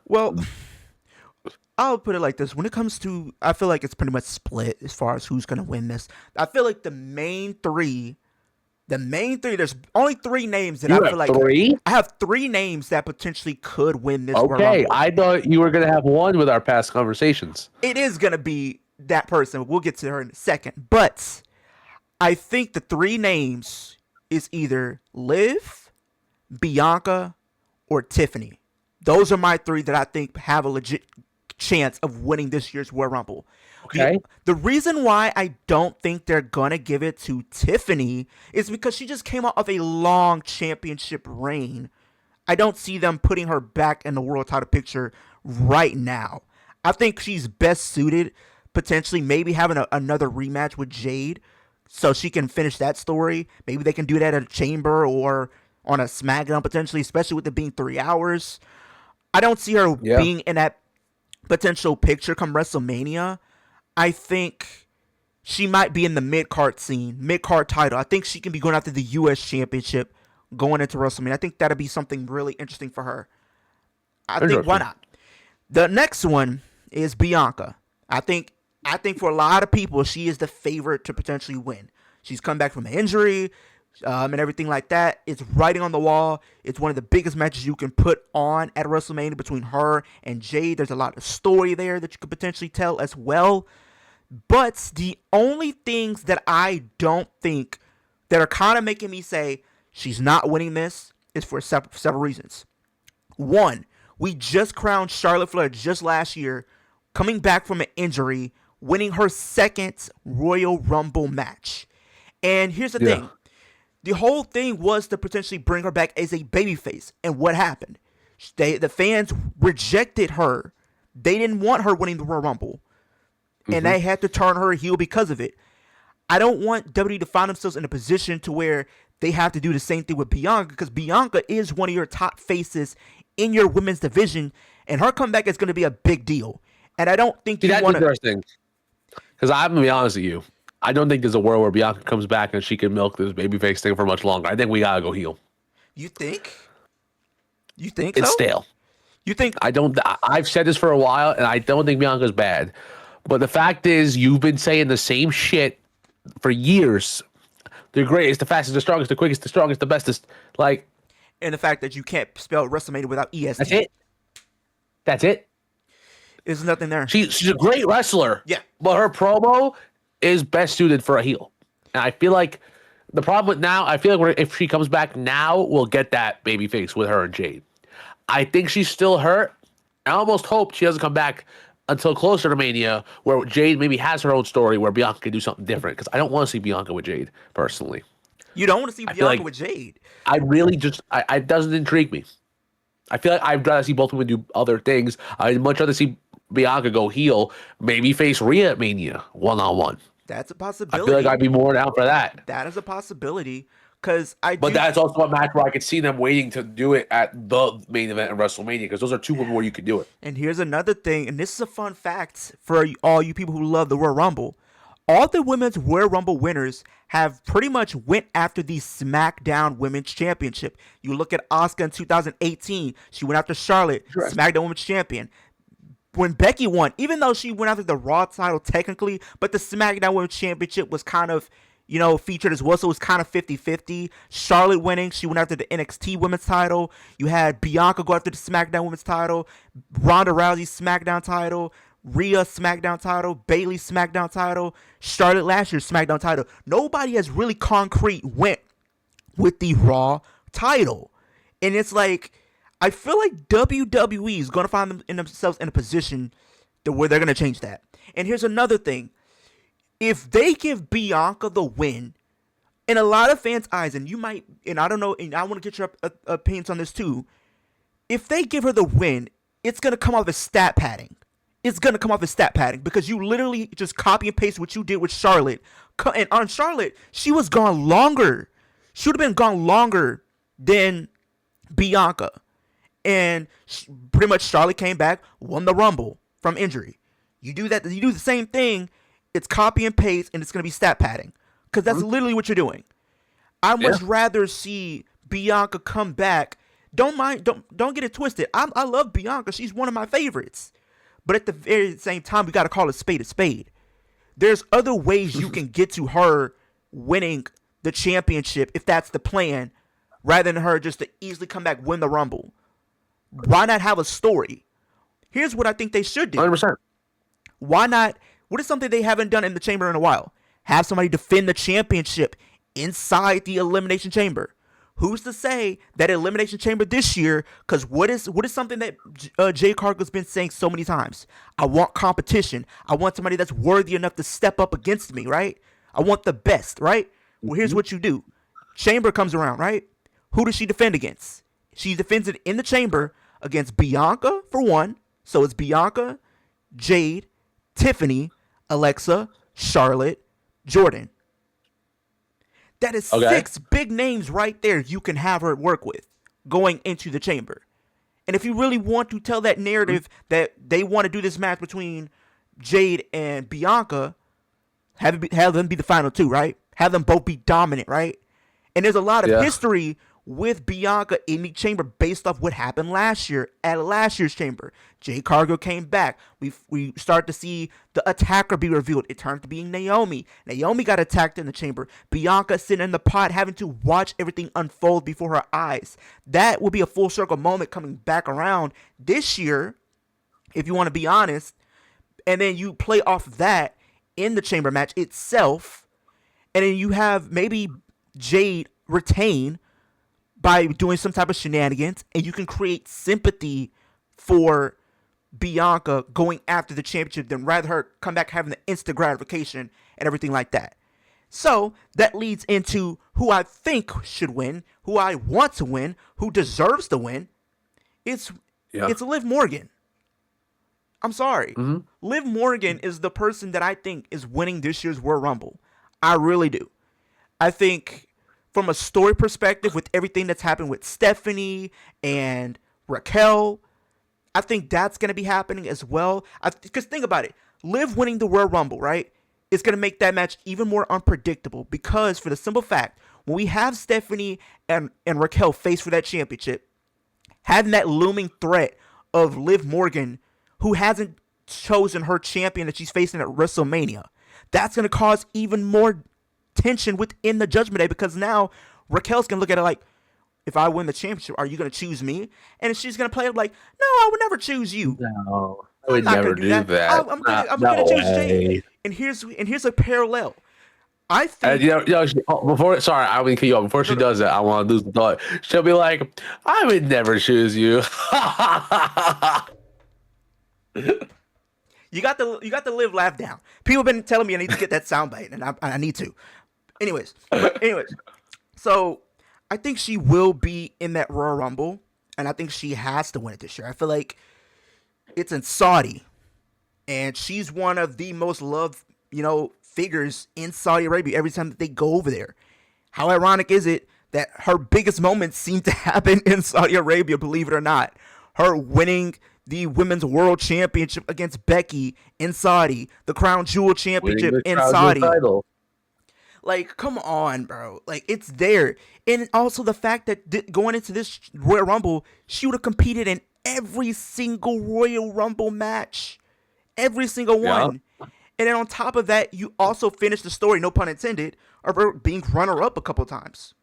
Well, I'll put it like this. When it comes to, I feel like it's pretty much split as far as who's gonna win this. I feel like the main three, there's only three names that I feel like. Three? I have three names that potentially could win this. Okay, I thought you were gonna have one with our past conversations. It is gonna be that person. We'll get to her in a second. But I think the three names is either Liv, Bianca, or Tiffany. Those are my three that I think have a legit chance of winning this year's Royal Rumble. Okay. The reason why I don't think they're gonna give it to Tiffany is because she just came out of a long championship reign. I don't see them putting her back in the world title picture right now. I think she's best suited potentially maybe having another rematch with Jade so she can finish that story. Maybe they can do that at a Chamber or on a SmackDown potentially, especially with it being 3 hours. I don't see her being in that potential picture come WrestleMania. I think she might be in the mid-card scene, mid-card title. I think she can be going after the U.S. Championship going into WrestleMania. I think that'd be something really interesting for her. I think, why not? The next one is Bianca. I think for a lot of people, she is the favorite to potentially win. She's come back from an injury. and everything like that. It's writing on the wall. It's one of the biggest matches you can put on at WrestleMania between her and Jade. There's a lot of story there that you could potentially tell as well. But the only things that I don't think that are kind of making me say she's not winning this is for several reasons. One, we just crowned Charlotte Flair just last year, coming back from an injury, winning her second Royal Rumble match. And here's the thing. The whole thing was to potentially bring her back as a babyface. And what happened? The fans rejected her. They didn't want her winning the Royal Rumble. And they had to turn her heel because of it. I don't want WWE to find themselves in a position to where they have to do the same thing with Bianca, because Bianca is one of your top faces in your women's division, and her comeback is going to be a big deal. And I don't think you want to. That's interesting. Because I'm going to be honest with you. I don't think there's a world where Bianca comes back and she can milk this babyface thing for much longer. I think we got to go heel. You think? You think it's so? Stale. You think? I've said this for a while, and I don't think Bianca's bad. But the fact is, you've been saying the same shit for years. The greatest, the fastest, the strongest, the quickest, the strongest, the bestest. Like, and the fact that you can't spell WrestleMania without EST. That's it. That's it. There's nothing there. She's a great wrestler. Yeah. But her promo is best suited for a heel. And I feel like the problem with now, I feel like if she comes back now, we'll get that baby face with her and Jade. I think she's still hurt. I almost hope she doesn't come back until closer to Mania, where Jade maybe has her own story where Bianca can do something different. Because I don't want to see Bianca with Jade, personally. You don't want to see Bianca with Jade? I really just, it doesn't intrigue me. I feel like I'd rather see both women do other things. I'd much rather see Bianca go heel, maybe face Rhea at Mania one-on-one. That's a possibility. I feel like I'd be more down for that. That is a possibility. But that's also a match where I could see them waiting to do it at the main event of WrestleMania, because those are two women where you could do it. And here's another thing, and this is a fun fact for all you people who love the Royal Rumble. All the women's Royal Rumble winners have pretty much went after the SmackDown Women's Championship. You look at Asuka in 2018. She went after Charlotte, SmackDown Women's Champion. When Becky won, even though she went after the Raw title technically, but the SmackDown Women's Championship was kind of, featured as well, so it was kind of 50-50. Charlotte winning, she went after the NXT Women's title. You had Bianca go after the SmackDown Women's title, Ronda Rousey SmackDown title, Rhea SmackDown title, Bayley SmackDown title, Charlotte last year's SmackDown title. Nobody has really concrete went with the Raw title. And it's like, I feel like WWE is going to find themselves in a position where they're going to change that. And here's another thing. If they give Bianca the win, in a lot of fans' eyes, and you might, and I don't know, and I want to get your opinions on this too. If they give her the win, it's going to come off as stat padding. It's going to come off as stat padding because you literally just copy and paste what you did with Charlotte. And on Charlotte, she was gone longer. She would have been gone longer than Bianca. And pretty much Charlotte came back, won the Rumble from injury. You do that, you do the same thing, it's copy and paste, and it's going to be stat padding. Because that's literally what you're doing. I much rather see Bianca come back. Don't get it twisted. I love Bianca. She's one of my favorites. But at the very same time, we got to call a spade a spade. There's other ways you can get to her winning the championship if that's the plan, rather than her just to easily come back, win the Rumble. Why not have a story? Here's what I think they should do. 100%. Why not? What is something they haven't done in the Chamber in a while? Have somebody defend the championship inside the Elimination Chamber. Who's to say that Elimination Chamber this year? Because what is something that Jay Cargill's been saying so many times? I want competition. I want somebody that's worthy enough to step up against me, right? I want the best, right? Well, here's what you do. Chamber comes around, right? Who does she defend against? She defends it in the Chamber against Bianca, for one. So it's Bianca, Jade, Tiffany, Alexa, Charlotte, Jordan. That is 6 big names right there you can have her work with going into the Chamber. And if you really want to tell that narrative that they want to do this match between Jade and Bianca, have them be the final two, right? Have them both be dominant, right? And there's a lot of history with Bianca in the chamber based off what happened last year at last year's chamber. Jade Cargill came back. We start to see the attacker be revealed. It turned to being Naomi. Naomi got attacked in the chamber. Bianca sitting in the pot having to watch everything unfold before her eyes. That will be a full circle moment coming back around this year, if you want to be honest. And then you play off of that in the chamber match itself. And then you have maybe Jade retain by doing some type of shenanigans, and you can create sympathy for Bianca going after the championship than rather her come back having the instant gratification and everything like that. So that leads into who I think should win, who I want to win, who deserves to win. It's Liv Morgan. I'm sorry. Liv Morgan is the person that I think is winning this year's Royal Rumble. I really do. I think from a story perspective, with everything that's happened with Stephanie and Raquel, I think that's going to be happening as well. Because think about it. Liv winning the Royal Rumble, right, is going to make that match even more unpredictable. Because for the simple fact, when we have Stephanie and Raquel face for that championship, having that looming threat of Liv Morgan, who hasn't chosen her champion that she's facing at WrestleMania, that's going to cause even more tension within the Judgment Day, because now Raquel's gonna look at it like, if I win the championship, are you gonna choose me? And she's gonna play it like, no, I would never choose you. No, I would never do that. I'm gonna choose Jade. And here's a parallel. I think sorry, I mean, before she does that, I want to lose the thought. She'll be like, I would never choose you. You got the Liv laugh down. People have been telling me I need to get that soundbite, and I need to. Anyways, so I think she will be in that Royal Rumble, and I think she has to win it this year. I feel like it's in Saudi, and she's one of the most loved, figures in Saudi Arabia every time that they go over there. How ironic is it that her biggest moments seem to happen in Saudi Arabia, believe it or not? Her winning the Women's World Championship against Becky in Saudi, the Crown Jewel Championship in Saudi. Title. Like, come on, bro. Like, it's there. And also the fact that going into this Royal Rumble, she would have competed in every single Royal Rumble match. Every single one. And then on top of that, you also finished the story, no pun intended, of her being runner-up a couple times.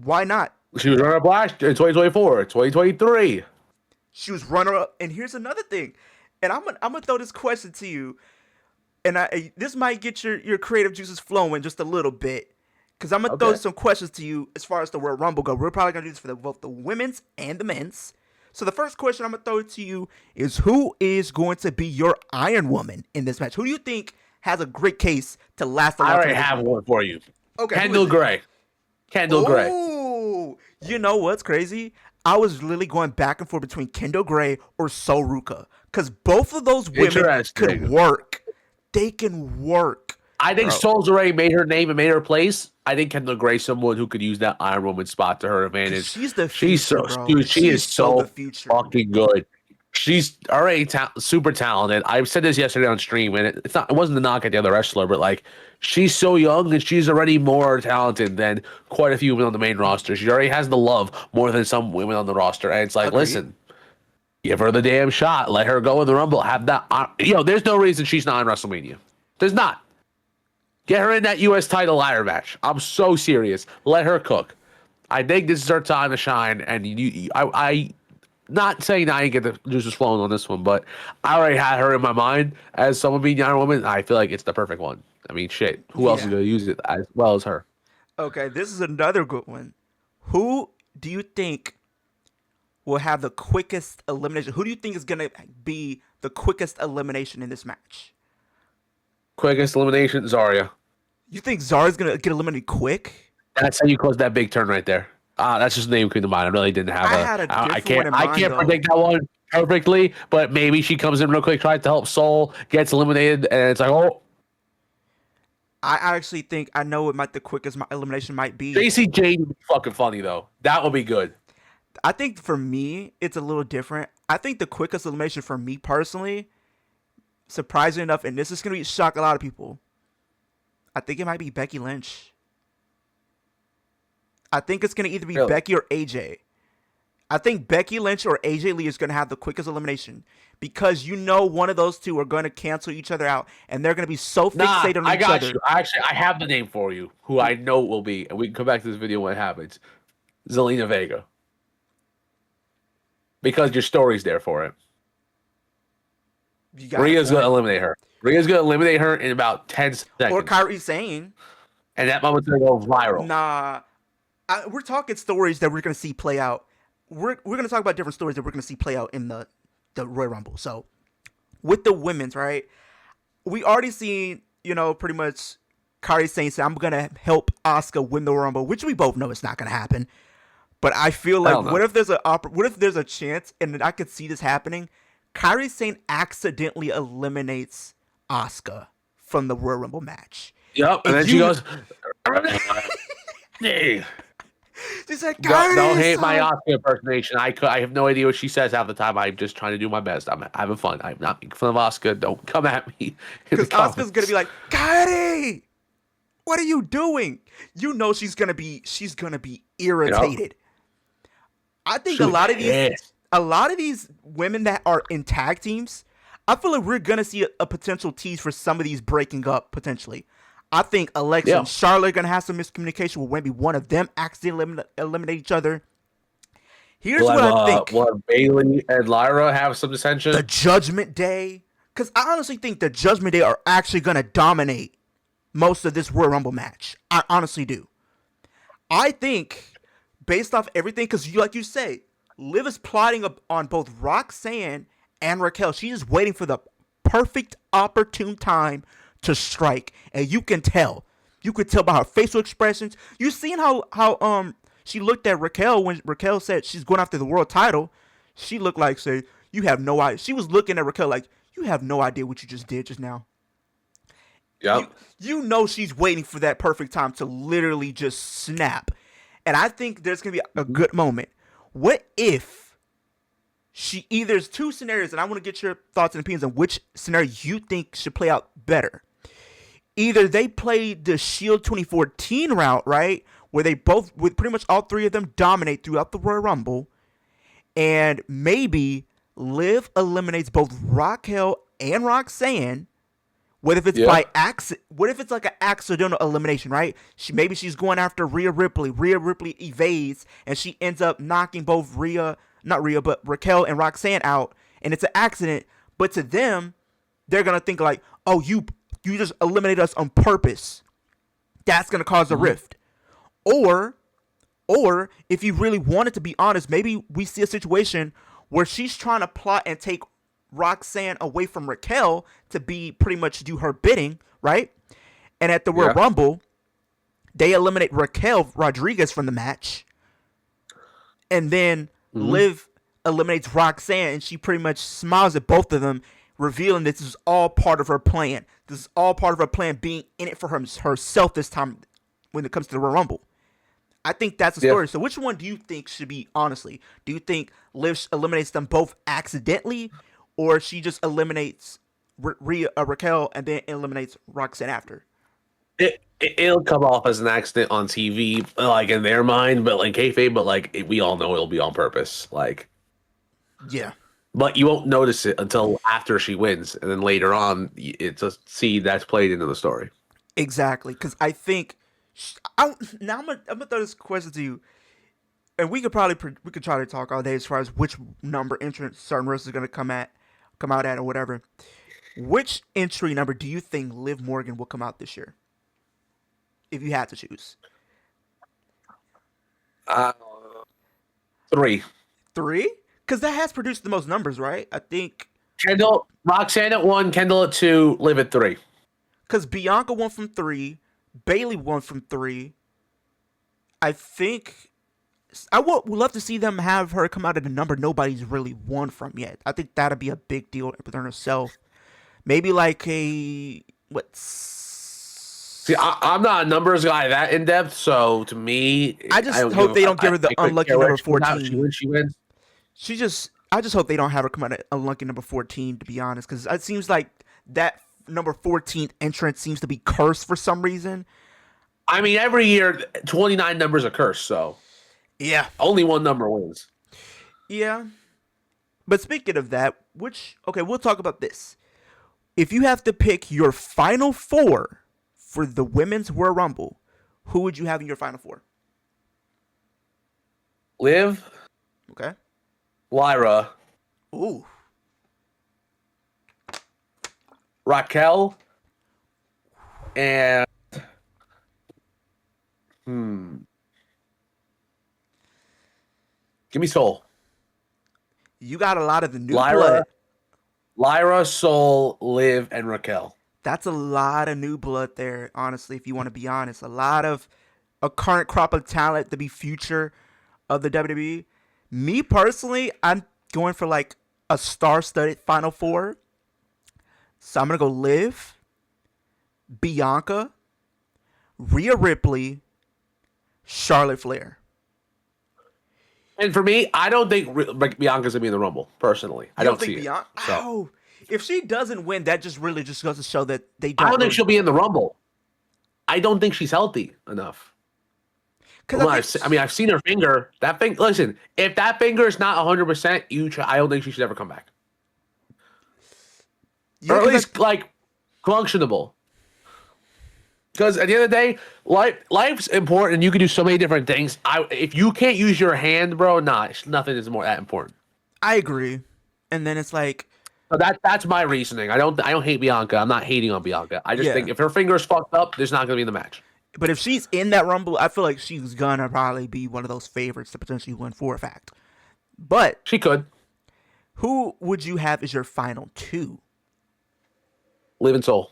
Why not? She was runner-up last year, 2024, 2023. She was runner-up. And here's another thing. And I'm gonna throw this question to you. And this might get your creative juices flowing just a little bit, because I'm going to throw some questions to you as far as the Royal Rumble go. We're probably going to do this for both the women's and the men's. So the first question I'm going to throw to you is, who is going to be your Iron Woman in this match? Who do you think has a great case to last a long time? I already have one for you. Okay, Kendall Gray. Kendall Gray. Oh, you know what's crazy? I was literally going back and forth between Kendall Gray or Sol Ruca, because both of those women could work. They can work. I think Sol's already made her name and made her place. I think Kendall Gray, someone who could use that Iron Woman spot to her advantage. She is so fucking good. She's already super talented. I said this yesterday on stream, and it wasn't a knock at the other wrestler, but like, she's so young and she's already more talented than quite a few women on the main roster. She already has the love more than some women on the roster, and it's like, listen. Give her the damn shot. Let her go in the Rumble. Have that. There's no reason she's not in WrestleMania. There's not. Get her in that U.S. title ladder match. I'm so serious. Let her cook. I think this is her time to shine. And I not saying I ain't get the juices flowing on this one, but I already had her in my mind as someone being the Iron Woman. I feel like it's the perfect one. I mean, shit. Who else is going to use it as well as her? Okay, this is another good one. Who do you think will have the quickest elimination? Who do you think is going to be the quickest elimination in this match? Quickest elimination, Zarya. You think Zarya's going to get eliminated quick? That's how you close that big turn right there. That's just the name came to mind. I really didn't have I can't predict that one perfectly, but maybe she comes in real quick, tries to help Sol, gets eliminated, and it's like, oh. I actually think I know what the quickest elimination might be. JC Jane would be fucking funny, though. That would be good. I think for me, it's a little different. I think the quickest elimination for me personally, surprisingly enough, and this is going to shock a lot of people, I think it might be Becky Lynch. I think it's going to either be Really? Becky or AJ. I think Becky Lynch or AJ Lee is going to have the quickest elimination because one of those two are going to cancel each other out, and they're going to be so Nah, fixated on I each got other. you. I have the name for you, who I know will be, and we can come back to this video when it happens. Zelina Vega, because your story's there for it. You got a Rhea's gonna point. eliminate her. Rhea's gonna eliminate her in about 10 Or seconds, Kyrie Sane. and that moment's gonna go viral. Nah, we're talking stories that we're going to see play out. We're going to talk about different stories that we're going to see play out in the Royal Rumble. So with the women's, right? We already seen, pretty much Kyrie saying, I'm going to help Asuka win the Royal Rumble, which we both know it's not going to happen. But I feel I like, don't know. what if there's a chance, and I could see this happening, Kyrie Sane accidentally eliminates Asuka from the Royal Rumble match. Yep, and then she goes, "Hey." She's like, Don't hate my Oscar impersonation. I have no idea what she says half the time. I'm just trying to do my best. I'm having fun. I'm not making fun of Oscar. Don't come at me. Because Asuka's gonna be like, Kyrie, what are you doing? She's gonna be irritated. I think a lot of these women that are in tag teams, I feel like we're gonna see a potential tease for some of these breaking up potentially. I think Alexa and Charlotte are going to have some miscommunication with maybe one of them accidentally eliminate each other. Here's what I think. Will Bailey and Lyra have some dissension? The Judgment Day. Because I honestly think the Judgment Day are actually going to dominate most of this Royal Rumble match. I honestly do. I think, based off everything, because like you say, Liv is plotting on both Roxanne and Raquel. She's just waiting for the perfect opportune time to strike, and you could tell by her facial expressions. You seen how she looked at Raquel when Raquel said she's going after the world title. She looked like, say, you have no idea. She was looking at Raquel like, you have no idea what you just did just now. Yep. She's waiting for that perfect time to literally just snap. And I think there's gonna be a good moment. What if there's two scenarios, and I want to get your thoughts and opinions on which scenario you think should play out better. Either they play the Shield 2014 route, right, where they both, with pretty much all three of them, dominate throughout the Royal Rumble, and maybe Liv eliminates both Raquel and Roxanne. What if it's by accident? What if it's like an accidental elimination, right? She's going after Rhea Ripley. Rhea Ripley evades, and she ends up knocking both Raquel and Roxanne out, and it's an accident. But to them, they're gonna think like, oh, you just eliminated us on purpose. That's going to cause a rift. Or if you really wanted to be honest, maybe we see a situation where she's trying to plot and take Roxanne away from Raquel to be pretty much do her bidding, right? And at the Royal Rumble, they eliminate Raquel Rodriguez from the match. And then Liv eliminates Roxanne, and she pretty much smiles at both of them, revealing this is all part of her plan. This is all part of her plan, being in it for herself this time when it comes to the Royal Rumble. I think that's the story. So which one do you think should be, honestly? Do you think Liv eliminates them both accidentally, or she just eliminates Raquel and then eliminates Roxanne after? It'll come off as an accident on TV, like in their mind, but like kayfabe, but like we all know it'll be on purpose. Like, yeah. But you won't notice it until after she wins, and then later on, it's a seed that's played into the story. Exactly, because I think I'm gonna throw this question to you, and we could try to talk all day as far as which number entrance certain wrestlers are gonna come out at or whatever. Which entry number do you think Liv Morgan will come out this year, if you had to choose? 3. 3? Because that has produced the most numbers, right? I think Roxanne at 1, Kendall at 2, Liv at 3. Because Bianca won from 3, Bailey won from 3. I think I would love to see them have her come out at a number nobody's really won from yet. I think that'd be a big deal within herself. Maybe like See, I'm not a numbers guy that in depth, so to me, I just hope they don't give her the unlucky number 14. She wins. I just hope they don't have her come out at unlucky number 14, to be honest, because it seems like that number 14 entrance seems to be cursed for some reason. I mean, every year 29 numbers are cursed, so Yeah. only one number wins. Yeah. But speaking of that, okay, we'll talk about this. If you have to pick your final four for the women's Royal Rumble, who would you have in your final four? Liv, Okay. Lyra, Ooh. Raquel, and give me Soul. You got a lot of the new Lyra, blood. Lyra, Soul, Liv, and Raquel. That's a lot of new blood there, honestly, if you want to be honest. A lot of a current crop of talent to be future of the WWE. Me personally, I'm going for like a star-studded final four. So I'm gonna go Liv, Bianca, Rhea Ripley, Charlotte Flair. And for me, I don't think Bianca's gonna be in the Rumble. Personally, I You don't don't think see it. Bianca? So Oh, if she doesn't win, that just really just goes to show that they I don't. don't think Really, she'll be in the Rumble. I don't think she's healthy enough. Well, I've seen her finger. That thing. Listen, if that finger is not 100%, I don't think she should ever come back, or at least like functionable. Because at the end of the day, life's important, and you can do so many different things. If you can't use your hand, bro, nothing is more that important. I agree. And then it's like, So that's my reasoning. I don't hate Bianca. I'm not hating on Bianca. I just think yeah. if her finger's fucked up, there's not gonna be in the match. But if she's in that Rumble, I feel like she's gonna probably be one of those favorites to potentially win for a fact. But She could who would you have as your final two? Live in Soul.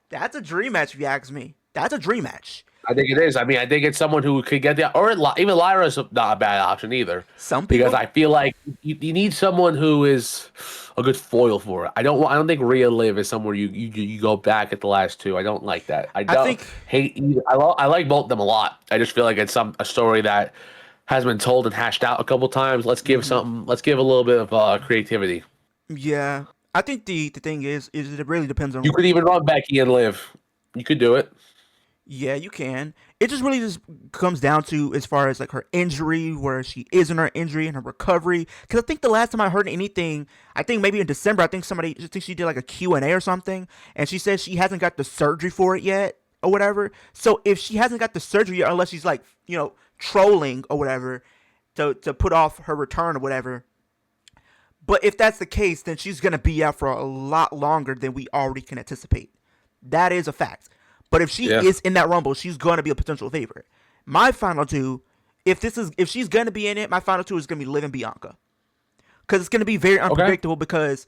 That's a dream match, if you ask me. That's a dream match. I think it is. I mean, I think it's someone who could get the, or even Lyra's not a bad option either. Some people, Because I feel like you need someone who is a good foil for it. I don't think Rhea Liv is somewhere you go back at the last two. I don't like that. I don't think hate either. I like both of them a lot. I just feel like it's a story that has been told and hashed out a couple times. Let's give something. Let's give a little bit of creativity. yeah. I think the thing is it really depends on. You could even run Becky and Liv. You could do it. Yeah, you can. It just really just comes down to as far as like her injury, where she is in her injury and her recovery. Because I think the last time I heard anything, I think maybe in December, I think she did like a Q&A or something, and she says she hasn't got the surgery for it yet or whatever. So if she hasn't got the surgery yet, unless she's like, trolling or whatever to put off her return or whatever. But if that's the case, then she's going to be out for a lot longer than we already can anticipate. That is a fact. But if she is in that Rumble, she's going to be a potential favorite. My final two, if she's going to be in it, my final two is going to be Liv and Bianca. Because it's going to be very unpredictable because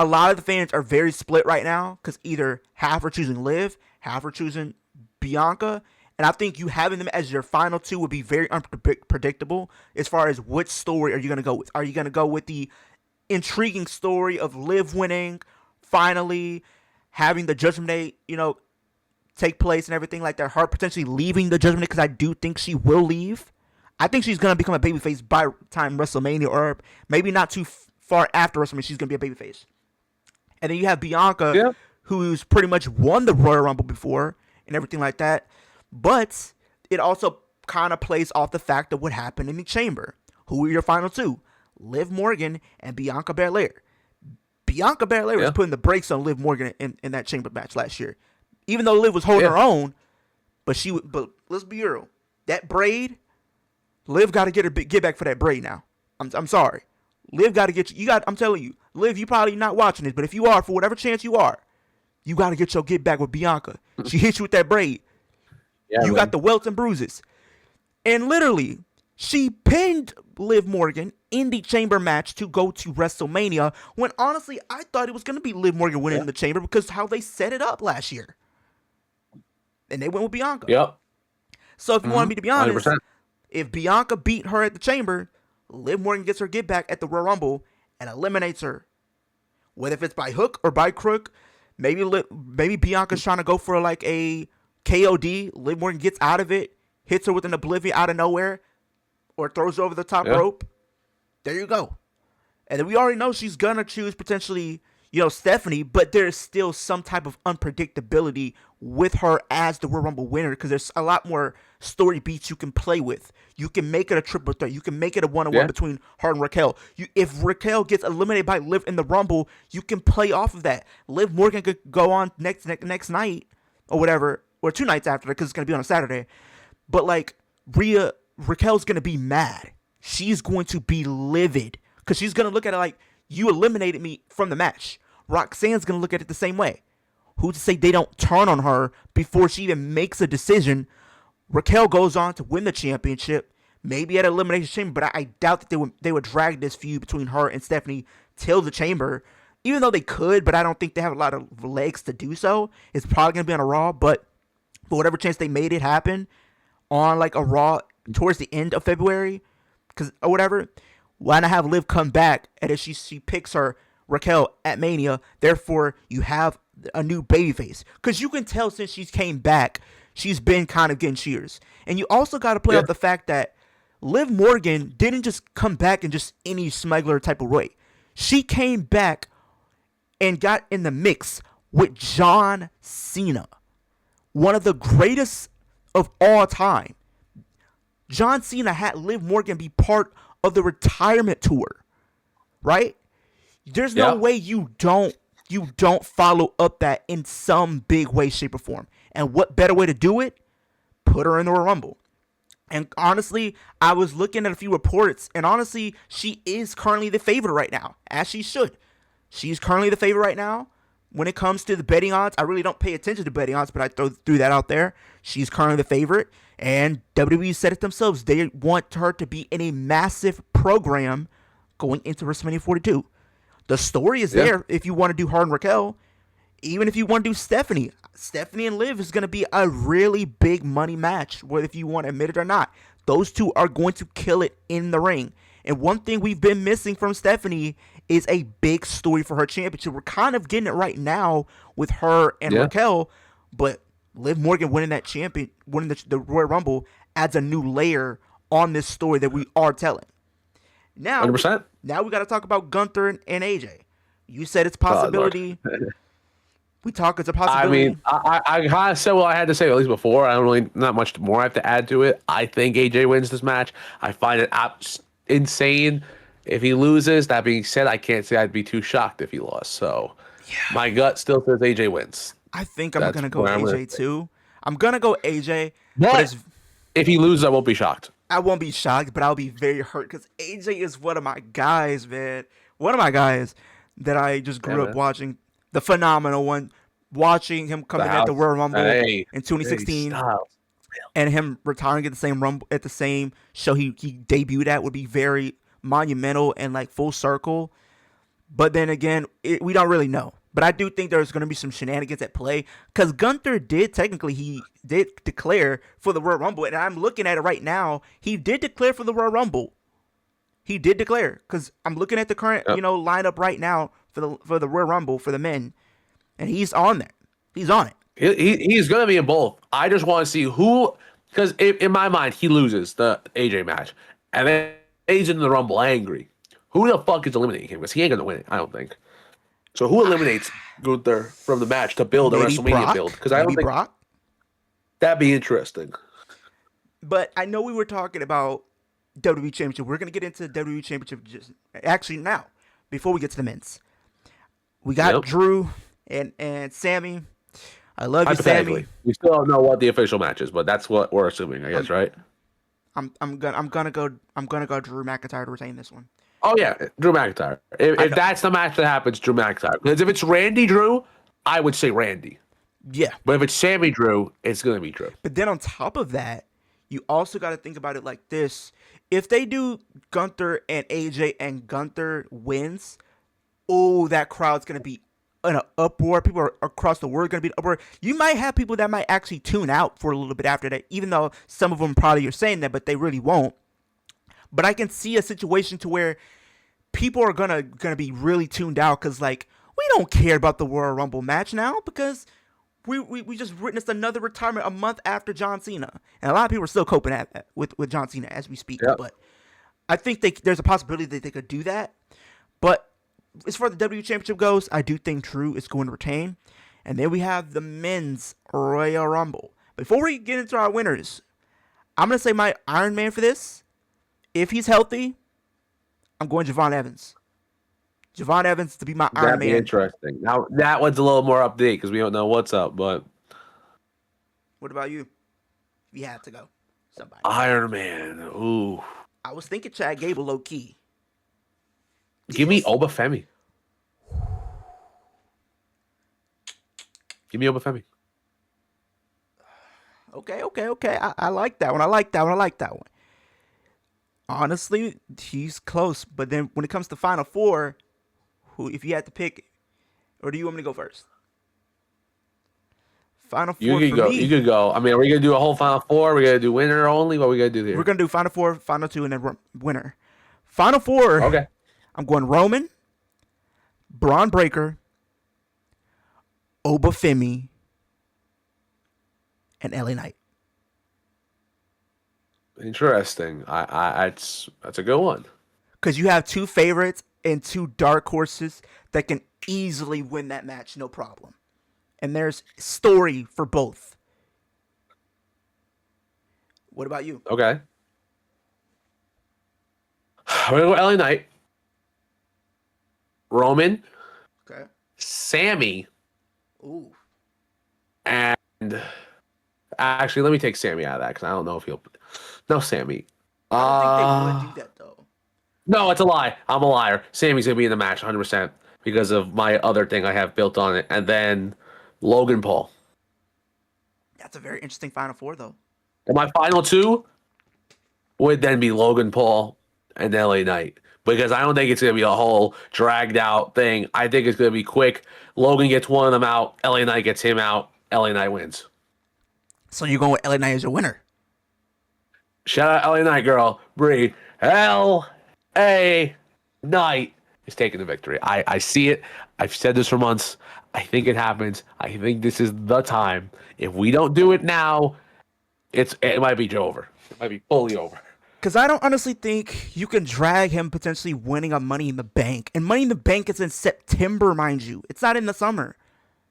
a lot of the fans are very split right now because either half are choosing Liv, half are choosing Bianca. And I think you having them as your final two would be very unpredictable as far as which story are you going to go with. Are you going to go with the intriguing story of Liv winning, finally having the Judgment Day, take place and everything like that, her potentially leaving the Judgment Day, because I do think she will leave. I think she's going to become a babyface by time WrestleMania, or maybe not too far after WrestleMania, she's going to be a babyface. And then you have Bianca, who's pretty much won the Royal Rumble before and everything like that. But it also kind of plays off the fact of what happened in the Chamber. Who are your final two? Liv Morgan and Bianca Belair. Bianca Belair was putting the brakes on Liv Morgan in that Chamber match last year. Even though Liv was holding her own, but let's be real. That braid, Liv got to get back for that braid now. I'm sorry. Liv got to get you. I'm telling you, Liv, you probably not watching this, but if you are, for whatever chance you are, you got to get back with Bianca. She hit you with that braid. Yeah, you got the welts and bruises. And literally, she pinned Liv Morgan in the Chamber match to go to WrestleMania, when honestly, I thought it was going to be Liv Morgan winning in the Chamber because how they set it up last year. And they went with Bianca. Yep. So if you want me to be honest, 100%. If Bianca beat her at the Chamber, Liv Morgan gets her get back at the Royal Rumble and eliminates her. Whether if it's by hook or by crook, maybe Bianca's trying to go for like a KOD. Liv Morgan gets out of it, hits her with an oblivion out of nowhere, or throws her over the top rope. There you go. And then we already know she's gonna choose potentially, Stephanie, but there's still some type of unpredictability with her as the Royal Rumble winner because there's a lot more story beats you can play with. You can make it a triple threat. You can make it a one-on-one Yeah. between her and Raquel. If Raquel gets eliminated by Liv in the Rumble, you can play off of that. Liv Morgan could go on next night or whatever, or 2 nights after because it's gonna be on a Saturday. But like Raquel's gonna be mad. She's going to be livid because she's gonna look at it like you eliminated me from the match. Roxanne's gonna look at it the same way. Who's to say they don't turn on her before she even makes a decision? Raquel goes on to win the championship, maybe at Elimination Chamber, but I doubt that they would drag this feud between her and Stephanie till the Chamber. Even though they could, but I don't think they have a lot of legs to do so. It's probably gonna be on a Raw, but for whatever chance they made it happen on like a Raw towards the end of February, because or whatever, why not have Liv come back and if she picks her Raquel at Mania? Therefore, you have a new babyface because you can tell since she's came back, she's been kind of getting cheers. And you also got to play up the fact that Liv Morgan didn't just come back in just any smuggler type of way. She came back and got in the mix with John Cena, one of the greatest of all time. John Cena had Liv Morgan be part of the retirement tour, right? There's no way you don't follow up that in some big way, shape, or form. And what better way to do it? Put her in the Royal Rumble. And honestly, I was looking at a few reports, and honestly, she is currently the favorite right now, as she should. She's currently the favorite right now. When it comes to the betting odds, I really don't pay attention to betting odds, but I threw that out there. She's currently the favorite, and WWE said it themselves. They want her to be in a massive program going into WrestleMania 42. The story is there if you want to do her and Raquel. Even if you want to do Stephanie and Liv is going to be a really big money match, whether if you want to admit it or not. Those two are going to kill it in the ring. And one thing we've been missing from Stephanie is a big story for her championship. We're kind of getting it right now with her and Raquel, but Liv Morgan winning the Royal Rumble adds a new layer on this story that we are telling. Now, 100%. Now we got to talk about Gunther and AJ. You said it's a possibility. It's a possibility. I mean, I kind of said what I had to say at least before. I don't really not much more I have to add to it. I think AJ wins this match. I find it insane if he loses. That being said, I can't say I'd be too shocked if he lost. So my gut still says AJ wins. I think I'm going to go AJ too. I'm going to go AJ. But if he loses, I won't be shocked. I won't be shocked, but I'll be very hurt because AJ is one of my guys, man. One of my guys that I just grew up watching. The phenomenal one. Watching him coming at the Royal Rumble in 2016 and him retiring at the same Rumble at the same show he debuted at would be very monumental and like full circle. But then again, we don't really know. But I do think there's going to be some shenanigans at play because Gunther did declare for the Royal Rumble, and I'm looking at it right now. He did declare for the Royal Rumble. He did declare because I'm looking at the current lineup right now for the Royal Rumble for the men, and he's on there. He's on it. He's going to be in both. I just want to see who, because in my mind he loses the AJ match, and then he's in the Rumble angry. Who the fuck is eliminating him? Because he ain't going to win it, I don't think. So who eliminates Gunther from the match to build a WrestleMania Brock? build? Because I don't think Brock? That'd be interesting. But I know we were talking about WWE Championship. We're going to get into WWE Championship actually now, before we get to the men's. We got Drew and Sammy. I love you, Sammy. We still don't know what the official match is, but that's what we're assuming, I guess, right? I'm gonna go Drew McIntyre to retain this one. Oh yeah, Drew McIntyre. If that's the match that happens, Drew McIntyre. Because if it's Randy Drew, I would say Randy. Yeah. But if it's Sammy Drew, it's gonna be Drew. But then on top of that, you also got to think about it like this: if they do Gunther and AJ and Gunther wins, that crowd's gonna be in an uproar. People across the world are gonna be in an uproar. You might have people that might actually tune out for a little bit after that, even though some of them probably are saying that, but they really won't. But I can see a situation to where people are gonna be really tuned out because like we don't care about the Royal Rumble match now because we just witnessed another retirement a month after John Cena, and a lot of people are still coping at that with John Cena as we speak. Yep. But I think there's a possibility that they could do that. But as far as the W Championship goes, I do think Drew is going to retain. And then we have the men's Royal Rumble. Before we get into our winners, I'm going to say my Iron Man for this. If he's healthy, I'm going Javon Evans. Javon Evans to be my Iron That'd be Man. interesting. Now that one's a little more update because we don't know what's up. But What about you? If you had to go, somebody. Iron Man. Ooh. I was thinking Chad Gable low key. Give me Obafemi. Give me Obafemi. Okay. I like that one. Honestly, he's close. But then when it comes to Final Four, who, if you had to pick, or do you want me to go first? Final Four You could go. me. You could go. I mean, are we gonna do a whole Final Four? Are we gonna do winner only? What are we gonna do here? We're going to do Final Four, Final Two, and then winner. Final Four. Okay. I'm going Roman, Braun Breaker, Obafemi, and LA Knight. Interesting. That's a good one. Because you have two favorites and two dark horses that can easily win that match, no problem. And there's story for both. What about you? Okay. We're gonna go LA Knight, Roman, Okay. Sammy, Ooh. and actually, let me take Sammy out of that because I don't know if he'll. No, Sammy. I don't think they would do that, though. No, it's a lie. I'm a liar. Sammy's gonna be in the match 100% because of my other thing I have built on it, and then Logan Paul. That's a very interesting Final Four, though. And my final two would then be Logan Paul and LA Knight. Because I don't think it's going to be a whole dragged out thing. I think it's going to be quick. Logan gets one of them out. LA Knight gets him out. LA Knight wins. So you're going with LA Knight as your winner. Shout out LA Knight, girl. Bree. LA Knight is taking the victory. I see it. I've said this for months. I think it happens. I think this is the time. If we don't do it now, it might be over. It might be fully over. Because I don't honestly think you can drag him potentially winning a Money in the Bank. And Money in the Bank is in September, mind you. It's not in the summer.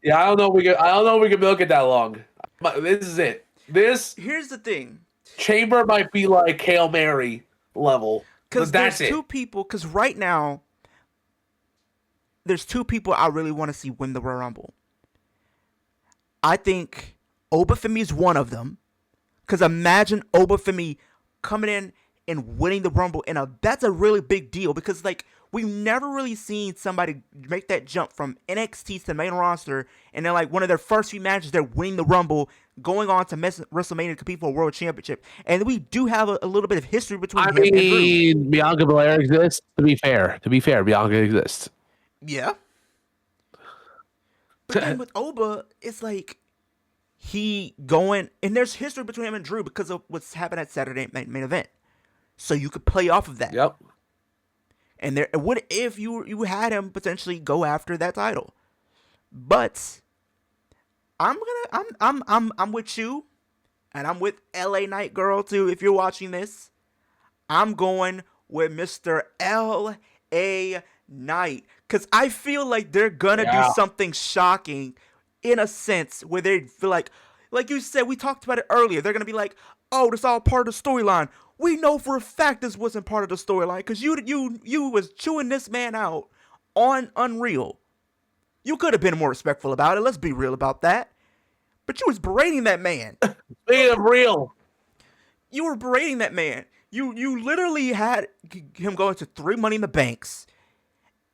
Yeah, I don't know if we can milk it that long. But this is it. Here's the thing. Chamber might be like Hail Mary level. Because there's two people. Because right now, there's two people I really want to see win the Royal Rumble. I think Obafemi is one of them. Because imagine Obafemi coming in and winning the Rumble, and that's a really big deal. Because like we've never really seen somebody make that jump from NXT to the main roster, and then like one of their first few matches, they're winning the Rumble, going on to WrestleMania to compete for a World Championship. And we do have a little bit of history between him and Drew. Bianca Belair exists. To be fair, Bianca exists. Yeah. But then with Oba, it's like he going, and there's history between him and Drew because of what's happened at Saturday main event. So you could play off of that. Yep. And there, what if you had him potentially go after that title? But I'm with you, and I'm with LA Knight Girl too. If you're watching this, I'm going with Mr. LA Knight because I feel like they're gonna do something shocking. In a sense, where they feel like you said, we talked about it earlier. They're gonna be like, "Oh, this all part of the storyline." We know for a fact this wasn't part of the storyline because you was chewing this man out on Unreal. You could have been more respectful about it. Let's be real about that. But you was berating that man. Speaking of real, You were berating that man. You literally had him go into 3 Money in the Banks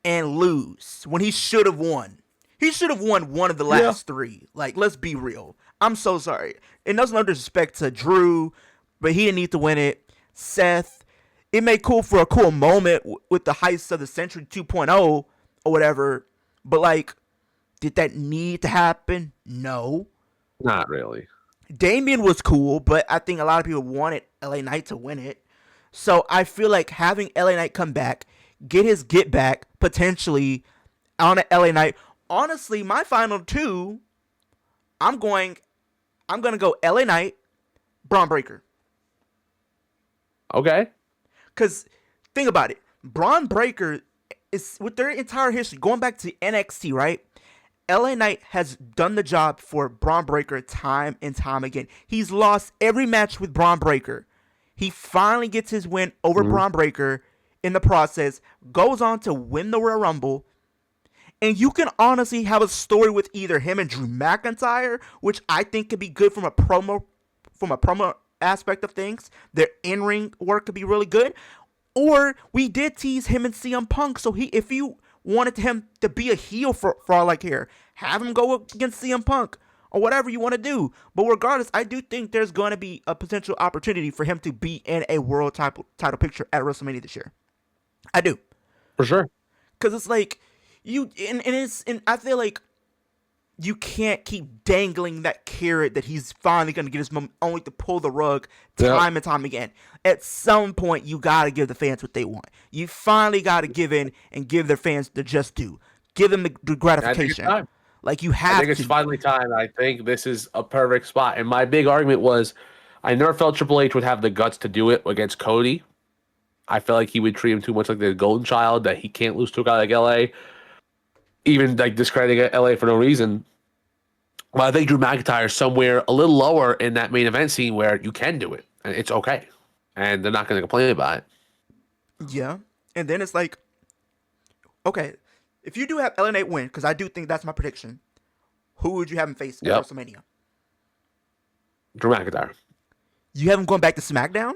and lose when he should have won. He should have won one of the last 3. Like, let's be real. I'm so sorry. And that's no disrespect to Drew, but he didn't need to win it. Seth, it made cool for a cool moment with the heist of the Century 2.0 or whatever. But, like, did that need to happen? No. not really. Damien was cool, but I think a lot of people wanted LA Knight to win it. So I feel like having LA Knight come back, get his get back, potentially, on an LA Knight. Honestly, my final 2, I'm going to go LA Knight, Braun Breaker. Okay. Because think about it. Braun Breaker it's with their entire history, going back to NXT, right? LA Knight has done the job for Braun Breaker time and time again. He's lost every match with Braun Breaker. He finally gets his win over Mhm. Braun Breaker in the process, goes on to win the Royal Rumble, and you can honestly have a story with either him and Drew McIntyre, which I think could be good from a promo aspect of things. Their in-ring work could be really good. Or we did tease him and CM Punk, so if you wanted him to be a heel for all I care, have him go up against CM Punk or whatever you want to do. But regardless, I do think there's going to be a potential opportunity for him to be in a world title picture at WrestleMania this year. I do. For sure. Because it's like, and I feel like you can't keep dangling that carrot that he's finally going to get his moment only to pull the rug Yep. time and time again. At some point, you got to give the fans what they want. You finally got to give in and give their fans the just due. Give them the I think it's gratification. time. Like you I have think it's to. finally time. I think this is a perfect spot. And my big argument was I never felt Triple H would have the guts to do it against Cody. I felt like he would treat him too much like the golden child, that he can't lose to a guy like LA, even like discrediting LA for no reason. Well, I think Drew McIntyre is somewhere a little lower in that main event scene where you can do it and it's okay. And they're not going to complain about it. Yeah. And then it's like, okay, if you do have LA Knight win, because I do think that's my prediction, who would you have him face at Yep. WrestleMania? Drew McIntyre. You have him going back to SmackDown?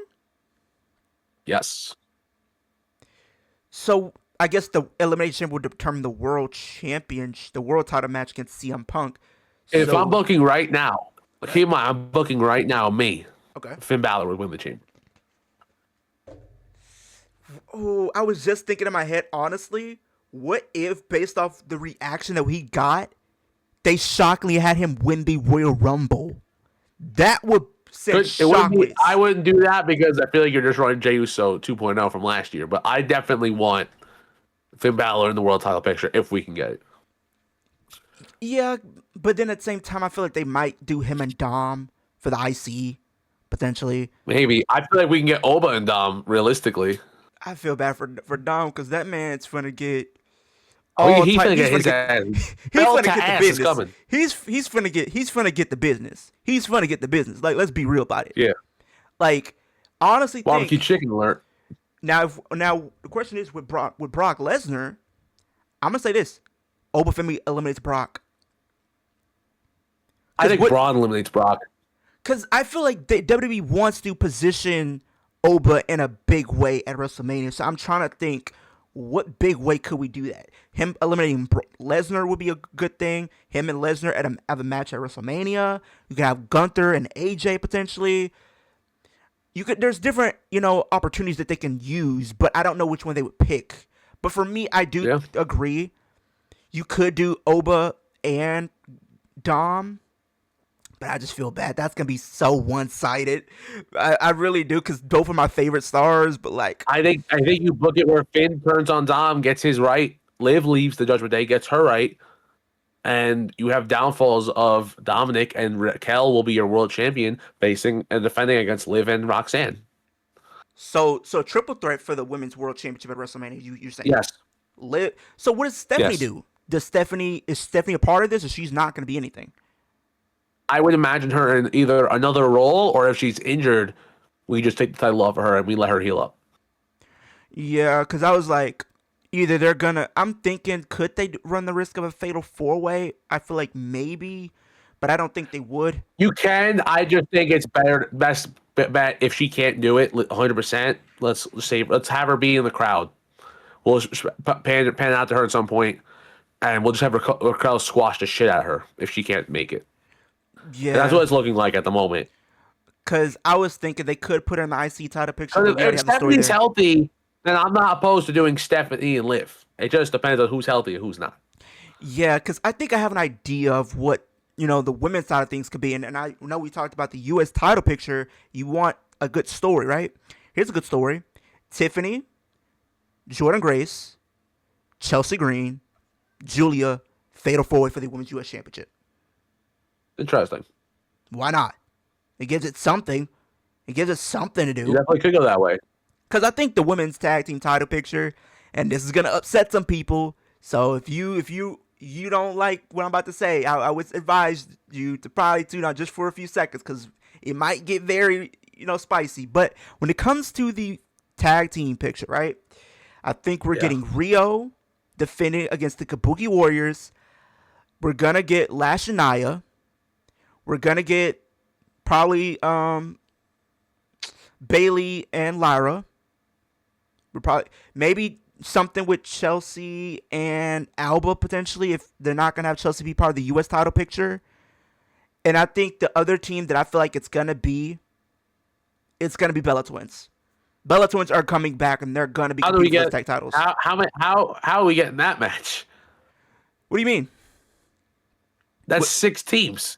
Yes. So I guess the elimination will determine the world champion, the world title match against CM Punk. If I'm So booking right now, keep in mind, I'm booking right now, me, okay. Finn Balor would win the championship. Oh, I was just thinking in my head, honestly, what if based off the reaction that he got, they shockingly had him win the Royal Rumble? That would send It wouldn't be, shockwaves. I wouldn't do that because I feel like you're just running Jey Uso 2.0 from last year. But I definitely want Finn Balor in the world title picture if we can get it. Yeah, but then at the same time, I feel like they might do him and Dom for the IC potentially. Maybe. I feel like we can get Oba and Dom realistically. I feel bad for Dom because that man's gonna get Oh, all he's type. gonna He's get gonna his get. ass. He's Belt gonna to get the ass is business. coming. He's finna get the business. He's finna get the business. Like, let's be real about it. Yeah. Like, honestly, Barbecue think chicken alert. now the question is with Brock Lesnar. I'm gonna say this: Oba Femi eliminates Brock. I think what- Braun eliminates Brock. Because I feel like WWE wants to position Oba in a big way at WrestleMania. So I'm trying to think, what big way could we do that? Him eliminating Lesnar would be a good thing. Him and Lesnar have a match at WrestleMania. You could have Gunther and AJ potentially. There's different, opportunities that they can use, but I don't know which one they would pick. But for me, I do agree. You could do Oba and Dom. But I just feel bad. That's gonna be so one-sided. I really do, because both are my favorite stars. But like, I think you book it where Finn turns on Dom, gets his right. Liv leaves the Judgment Day, gets her right, and you have downfalls of Dominic and Raquel will be your world champion facing and defending against Liv and Roxanne. so triple threat for the women's world championship at WrestleMania. You're saying Yes. So what does Stephanie Yes. do? Is Stephanie a part of this, or she's not gonna be anything? I would imagine her in either another role or if she's injured, we just take the title off of her and we let her heal up. Yeah, because I was like, either they're gonna. I'm thinking, could they run the risk of a fatal 4-way? I feel like maybe, but I don't think they would. You can. I just think it's best bet if she can't do it 100%. Let's have her be in the crowd. We'll pan it out to her at some point, and we'll just have Raquel squash the shit out of her if she can't make it. Yeah, And that's what it's looking like at the moment. because I was thinking they could put her in the IC title picture. If But we already have the story Stephanie's there. healthy, then I'm not opposed to doing Stephanie and Liv. It just depends on who's healthy and who's not. Yeah, because I think I have an idea of what the women's side of things could be, and I know we talked about the U.S. title picture. You want a good story, right? Here's a good story: Tiffany, Jordan Grace, Chelsea Green, Julia, fatal 4-way for the women's U.S. championship. Interesting. Why not? It gives it something. It gives it something to You do. definitely could go that way. Because I think the women's tag team title picture, and this is gonna upset some people. So if you don't like what I'm about to say, I would advise you to probably tune out just for a few seconds because it might get very spicy. But when it comes to the tag team picture, right? I think we're Yeah. getting Rio defending against the Kabuki Warriors. We're gonna get Lashania. We're gonna get probably Bailey and Lyra. We're probably maybe something with Chelsea and Alba potentially if they're not gonna have Chelsea be part of the U.S. title picture. And I think the other team that I feel like it's gonna be Bella Twins. Bella Twins are coming back and they're gonna be How do we competing for get those tag titles. how are we getting that match? What do you mean? That's What, 6 teams.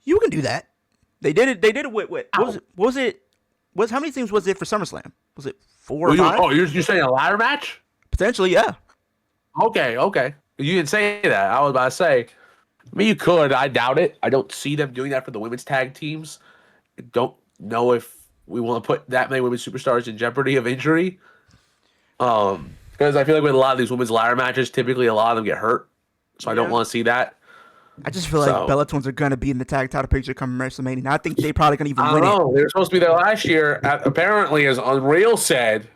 you can do that. They did it. They did it with what was How? it? What was it? How many teams was it for SummerSlam? Was it 4 or 5? You're saying a ladder match? Potentially, yeah. Okay. You didn't say that. I was about to say. I mean, you could. I doubt it. I don't see them doing that for the women's tag teams. I don't know if we want to put that many women's superstars in jeopardy of injury. Because I feel like with a lot of these women's ladder matches, typically a lot of them get hurt. So I don't want to see that. I just feel like Bella Twins are gonna be in the tag title picture coming WrestleMania. And I think they probably gonna even win it. They were supposed to be there last year. Apparently, as Unreal said,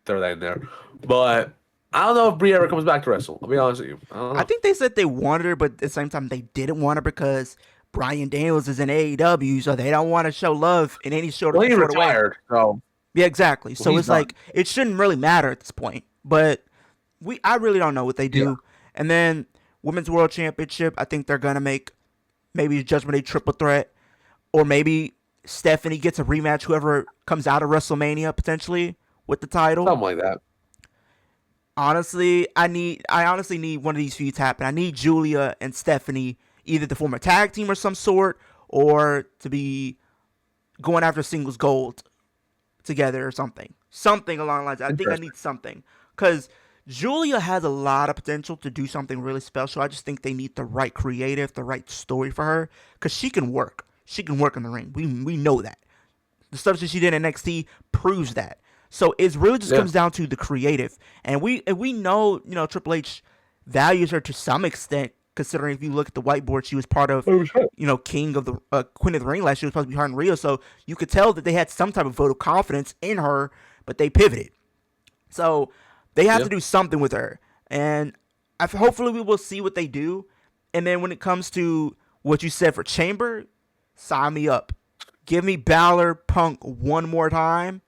throw that in there. But I don't know if Brie ever comes back to wrestle. I'll be honest with you. I think they said they wanted her, but at the same time they didn't want her because Bryan Daniels is in AEW, so they don't want to show love in any sort of he sort of way. retired. So Yeah, exactly. So he's it's like it shouldn't really matter at this point. But I really don't know what they do. Yeah. And then Women's World Championship, I think they're gonna make maybe Judgment Day triple threat, or maybe Stephanie gets a rematch. Whoever comes out of WrestleMania potentially with the title. something like that. Honestly, I honestly need one of these feuds happen. I need Julia and Stephanie either to form a tag team or some sort, or to be going after singles gold together or something. Something along the lines. I think I need something. Because Julia has a lot of potential to do something really special. I just think they need the right creative, the right story for her. Because she can work. She can work in the ring. We know that. The stuff that she did in NXT proves that. So it really just comes down to the creative. And we know, Triple H values her to some extent, considering if you look at the whiteboard, she was part of, King of the Queen of the Ring last year, was supposed to be behind Rio. So you could tell that they had some type of vote of confidence in her, but they pivoted. So they have to do something with her. And hopefully we will see what they do. And then when it comes to what you said for Chamber, sign me up. Give me Balor Punk one more time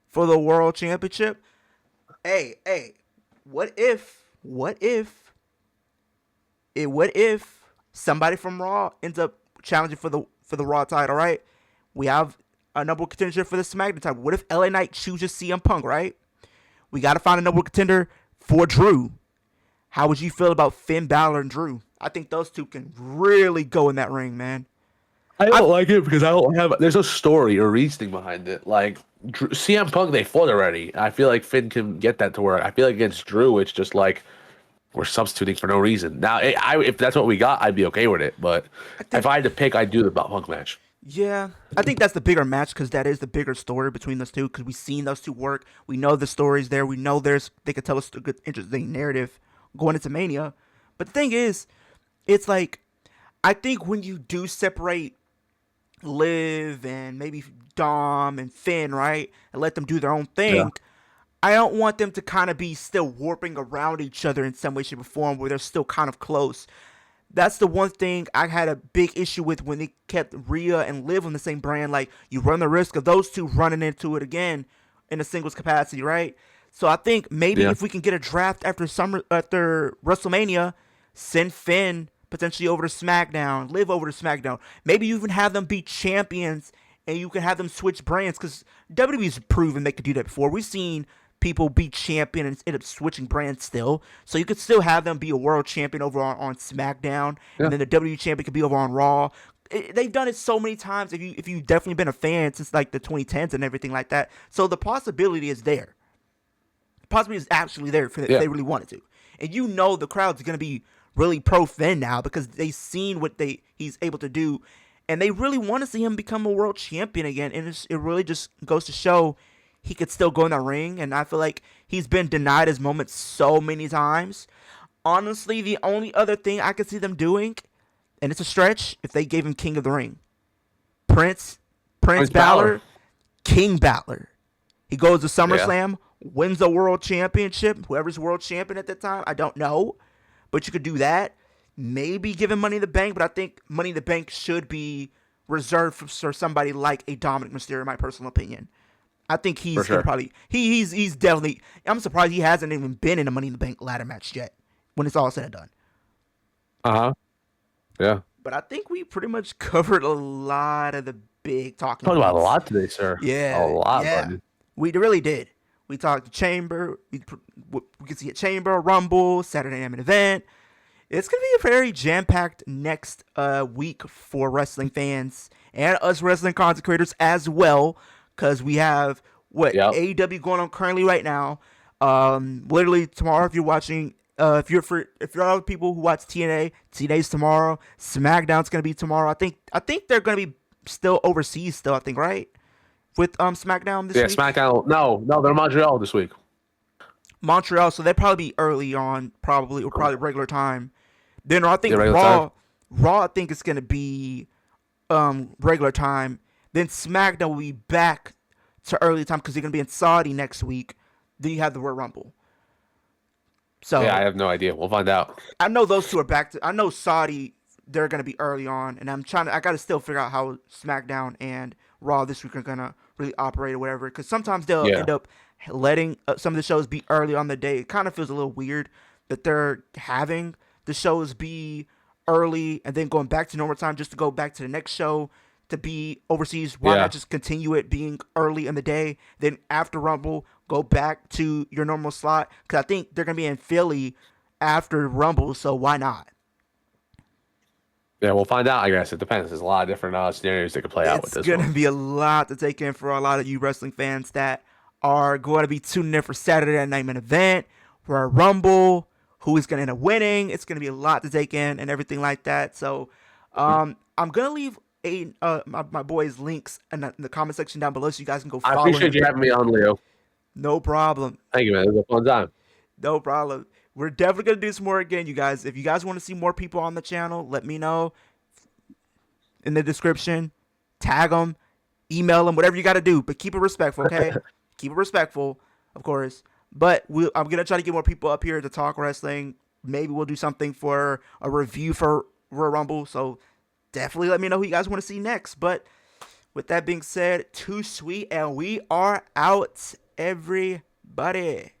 for the World Championship. Hey, what if somebody from Raw ends up challenging for the Raw title, right? We have a number one contender for the SmackDown title. What if LA Knight chooses CM Punk, right? We got to find a number one contender for Drew. How would you feel about Finn Balor and Drew? I think those two can really go in that ring, man. I don't like it because there's no story or reasoning behind it. Like CM Punk, they fought already. I feel like Finn can get that to work. I feel like against Drew, it's just like we're substituting for no reason. Now, if that's what we got, I'd be okay with it. But if I had to pick, I'd do the Punk match. Yeah, I think that's the bigger match because that is the bigger story between those two. Because we've seen those two work. We know the story's there. We know they could tell us a good, interesting narrative going into Mania. But the thing is, it's like I think when you do separate Liv and maybe Dom and Finn, right, and let them do their own thing, I don't want them to kind of be still warping around each other in some way, shape, or form where they're still kind of close. That's the one thing I had a big issue with when they kept Rhea and Liv on the same brand. Like, you run the risk of those two running into it again in a singles capacity, right? So I think maybe if we can get a draft after WrestleMania, send Finn potentially over to SmackDown, Liv over to SmackDown. Maybe you even have them be champions and you can have them switch brands because WWE's proven they could do that before. We've seen people be champion and end up switching brands still. So you could still have them be a world champion over on SmackDown, and then the WWE champion could be over on Raw. They've done it so many times. If you've definitely been a fan since like the 2010s and everything like that. So the possibility is there. The possibility is actually there if they really wanted to. And the crowd's going to be really pro Finn now because they've seen what he's able to do. And they really want to see him become a world champion again. And it really just goes to show he could still go in the ring, and I feel like he's been denied his moment so many times. Honestly, the only other thing I could see them doing, and it's a stretch, if they gave him King of the Ring. Prince, Prince Prince Balor. Balor, King Balor. He goes to Yeah, SummerSlam, wins the world championship. Whoever's world champion at that time, I don't know. But you could do that. Maybe give him Money in the Bank, but I think Money in the Bank should be reserved for somebody like a Dominic Mysterio, in my personal opinion. I think for he's gonna sure. probably he's definitely. I'm surprised he hasn't even been in a Money in the Bank ladder match yet. When it's all said and done. Uh huh. Yeah. But I think we pretty much covered a lot of the big talking Talked about a points. lot today, sir. A Yeah, lot, yeah. buddy. We really did. We talked to Chamber. We can see a Chamber, Rumble, Saturday Night Main Event. It's going to be a very jam-packed next week for wrestling fans and us wrestling content creators as well, because we have what Yep. AEW going on currently right now. Literally tomorrow, if you're watching, if you're other people who watch TNA's tomorrow. SmackDown's going to be tomorrow. I think they're going to be still overseas still. I think right with SmackDown this Yeah, week. SmackDown. No, they're in Montreal this week. Montreal, so they'll probably be early on, probably regular time. Then I Yeah, think regular time. Raw I think it's gonna be regular time. Then SmackDown will be back to early time because they're gonna be in Saudi next week. Then you have the Royal Rumble. Yeah, I So have no idea. We'll find out. I know those two are back to. I know Saudi they're gonna be early on, and I gotta still figure out how SmackDown and Raw this week are gonna really operate or whatever. Because sometimes they'll Yeah. end up letting some of the shows be early on the day. It kind of feels a little weird that they're having the shows be early and then going back to normal time just to go back to the next show to be overseas. Why Yeah. not just continue it being early in the day? Then after Rumble, go back to your normal slot. Because I think they're gonna be in Philly after Rumble, so why not? Yeah, we'll find out. I guess it depends. There's a lot of different scenarios that could play out with It's this gonna one. be a lot to take in for a lot of you wrestling fans that are going to be tuning in for Saturday Night Main Event, for a Rumble, who is gonna end up winning. It's gonna be a lot to take in and everything like that. So, I'm gonna leave my boys links in the comment section down below so you guys can go I follow appreciate him. you having me on, Leo. No problem. Thank you, man. It was a fun time. No problem. We're definitely gonna do some more again, you guys. If you guys want to see more people on the channel, let me know in the description. Tag them, email them, whatever you got to do. But keep it respectful, okay? Keep it respectful, of course. But I'm gonna try to get more people up here to talk wrestling. Maybe we'll do something for a review for Royal Rumble. So definitely let me know who you guys want to see next. But with that being said, too sweet, and we are out, everybody.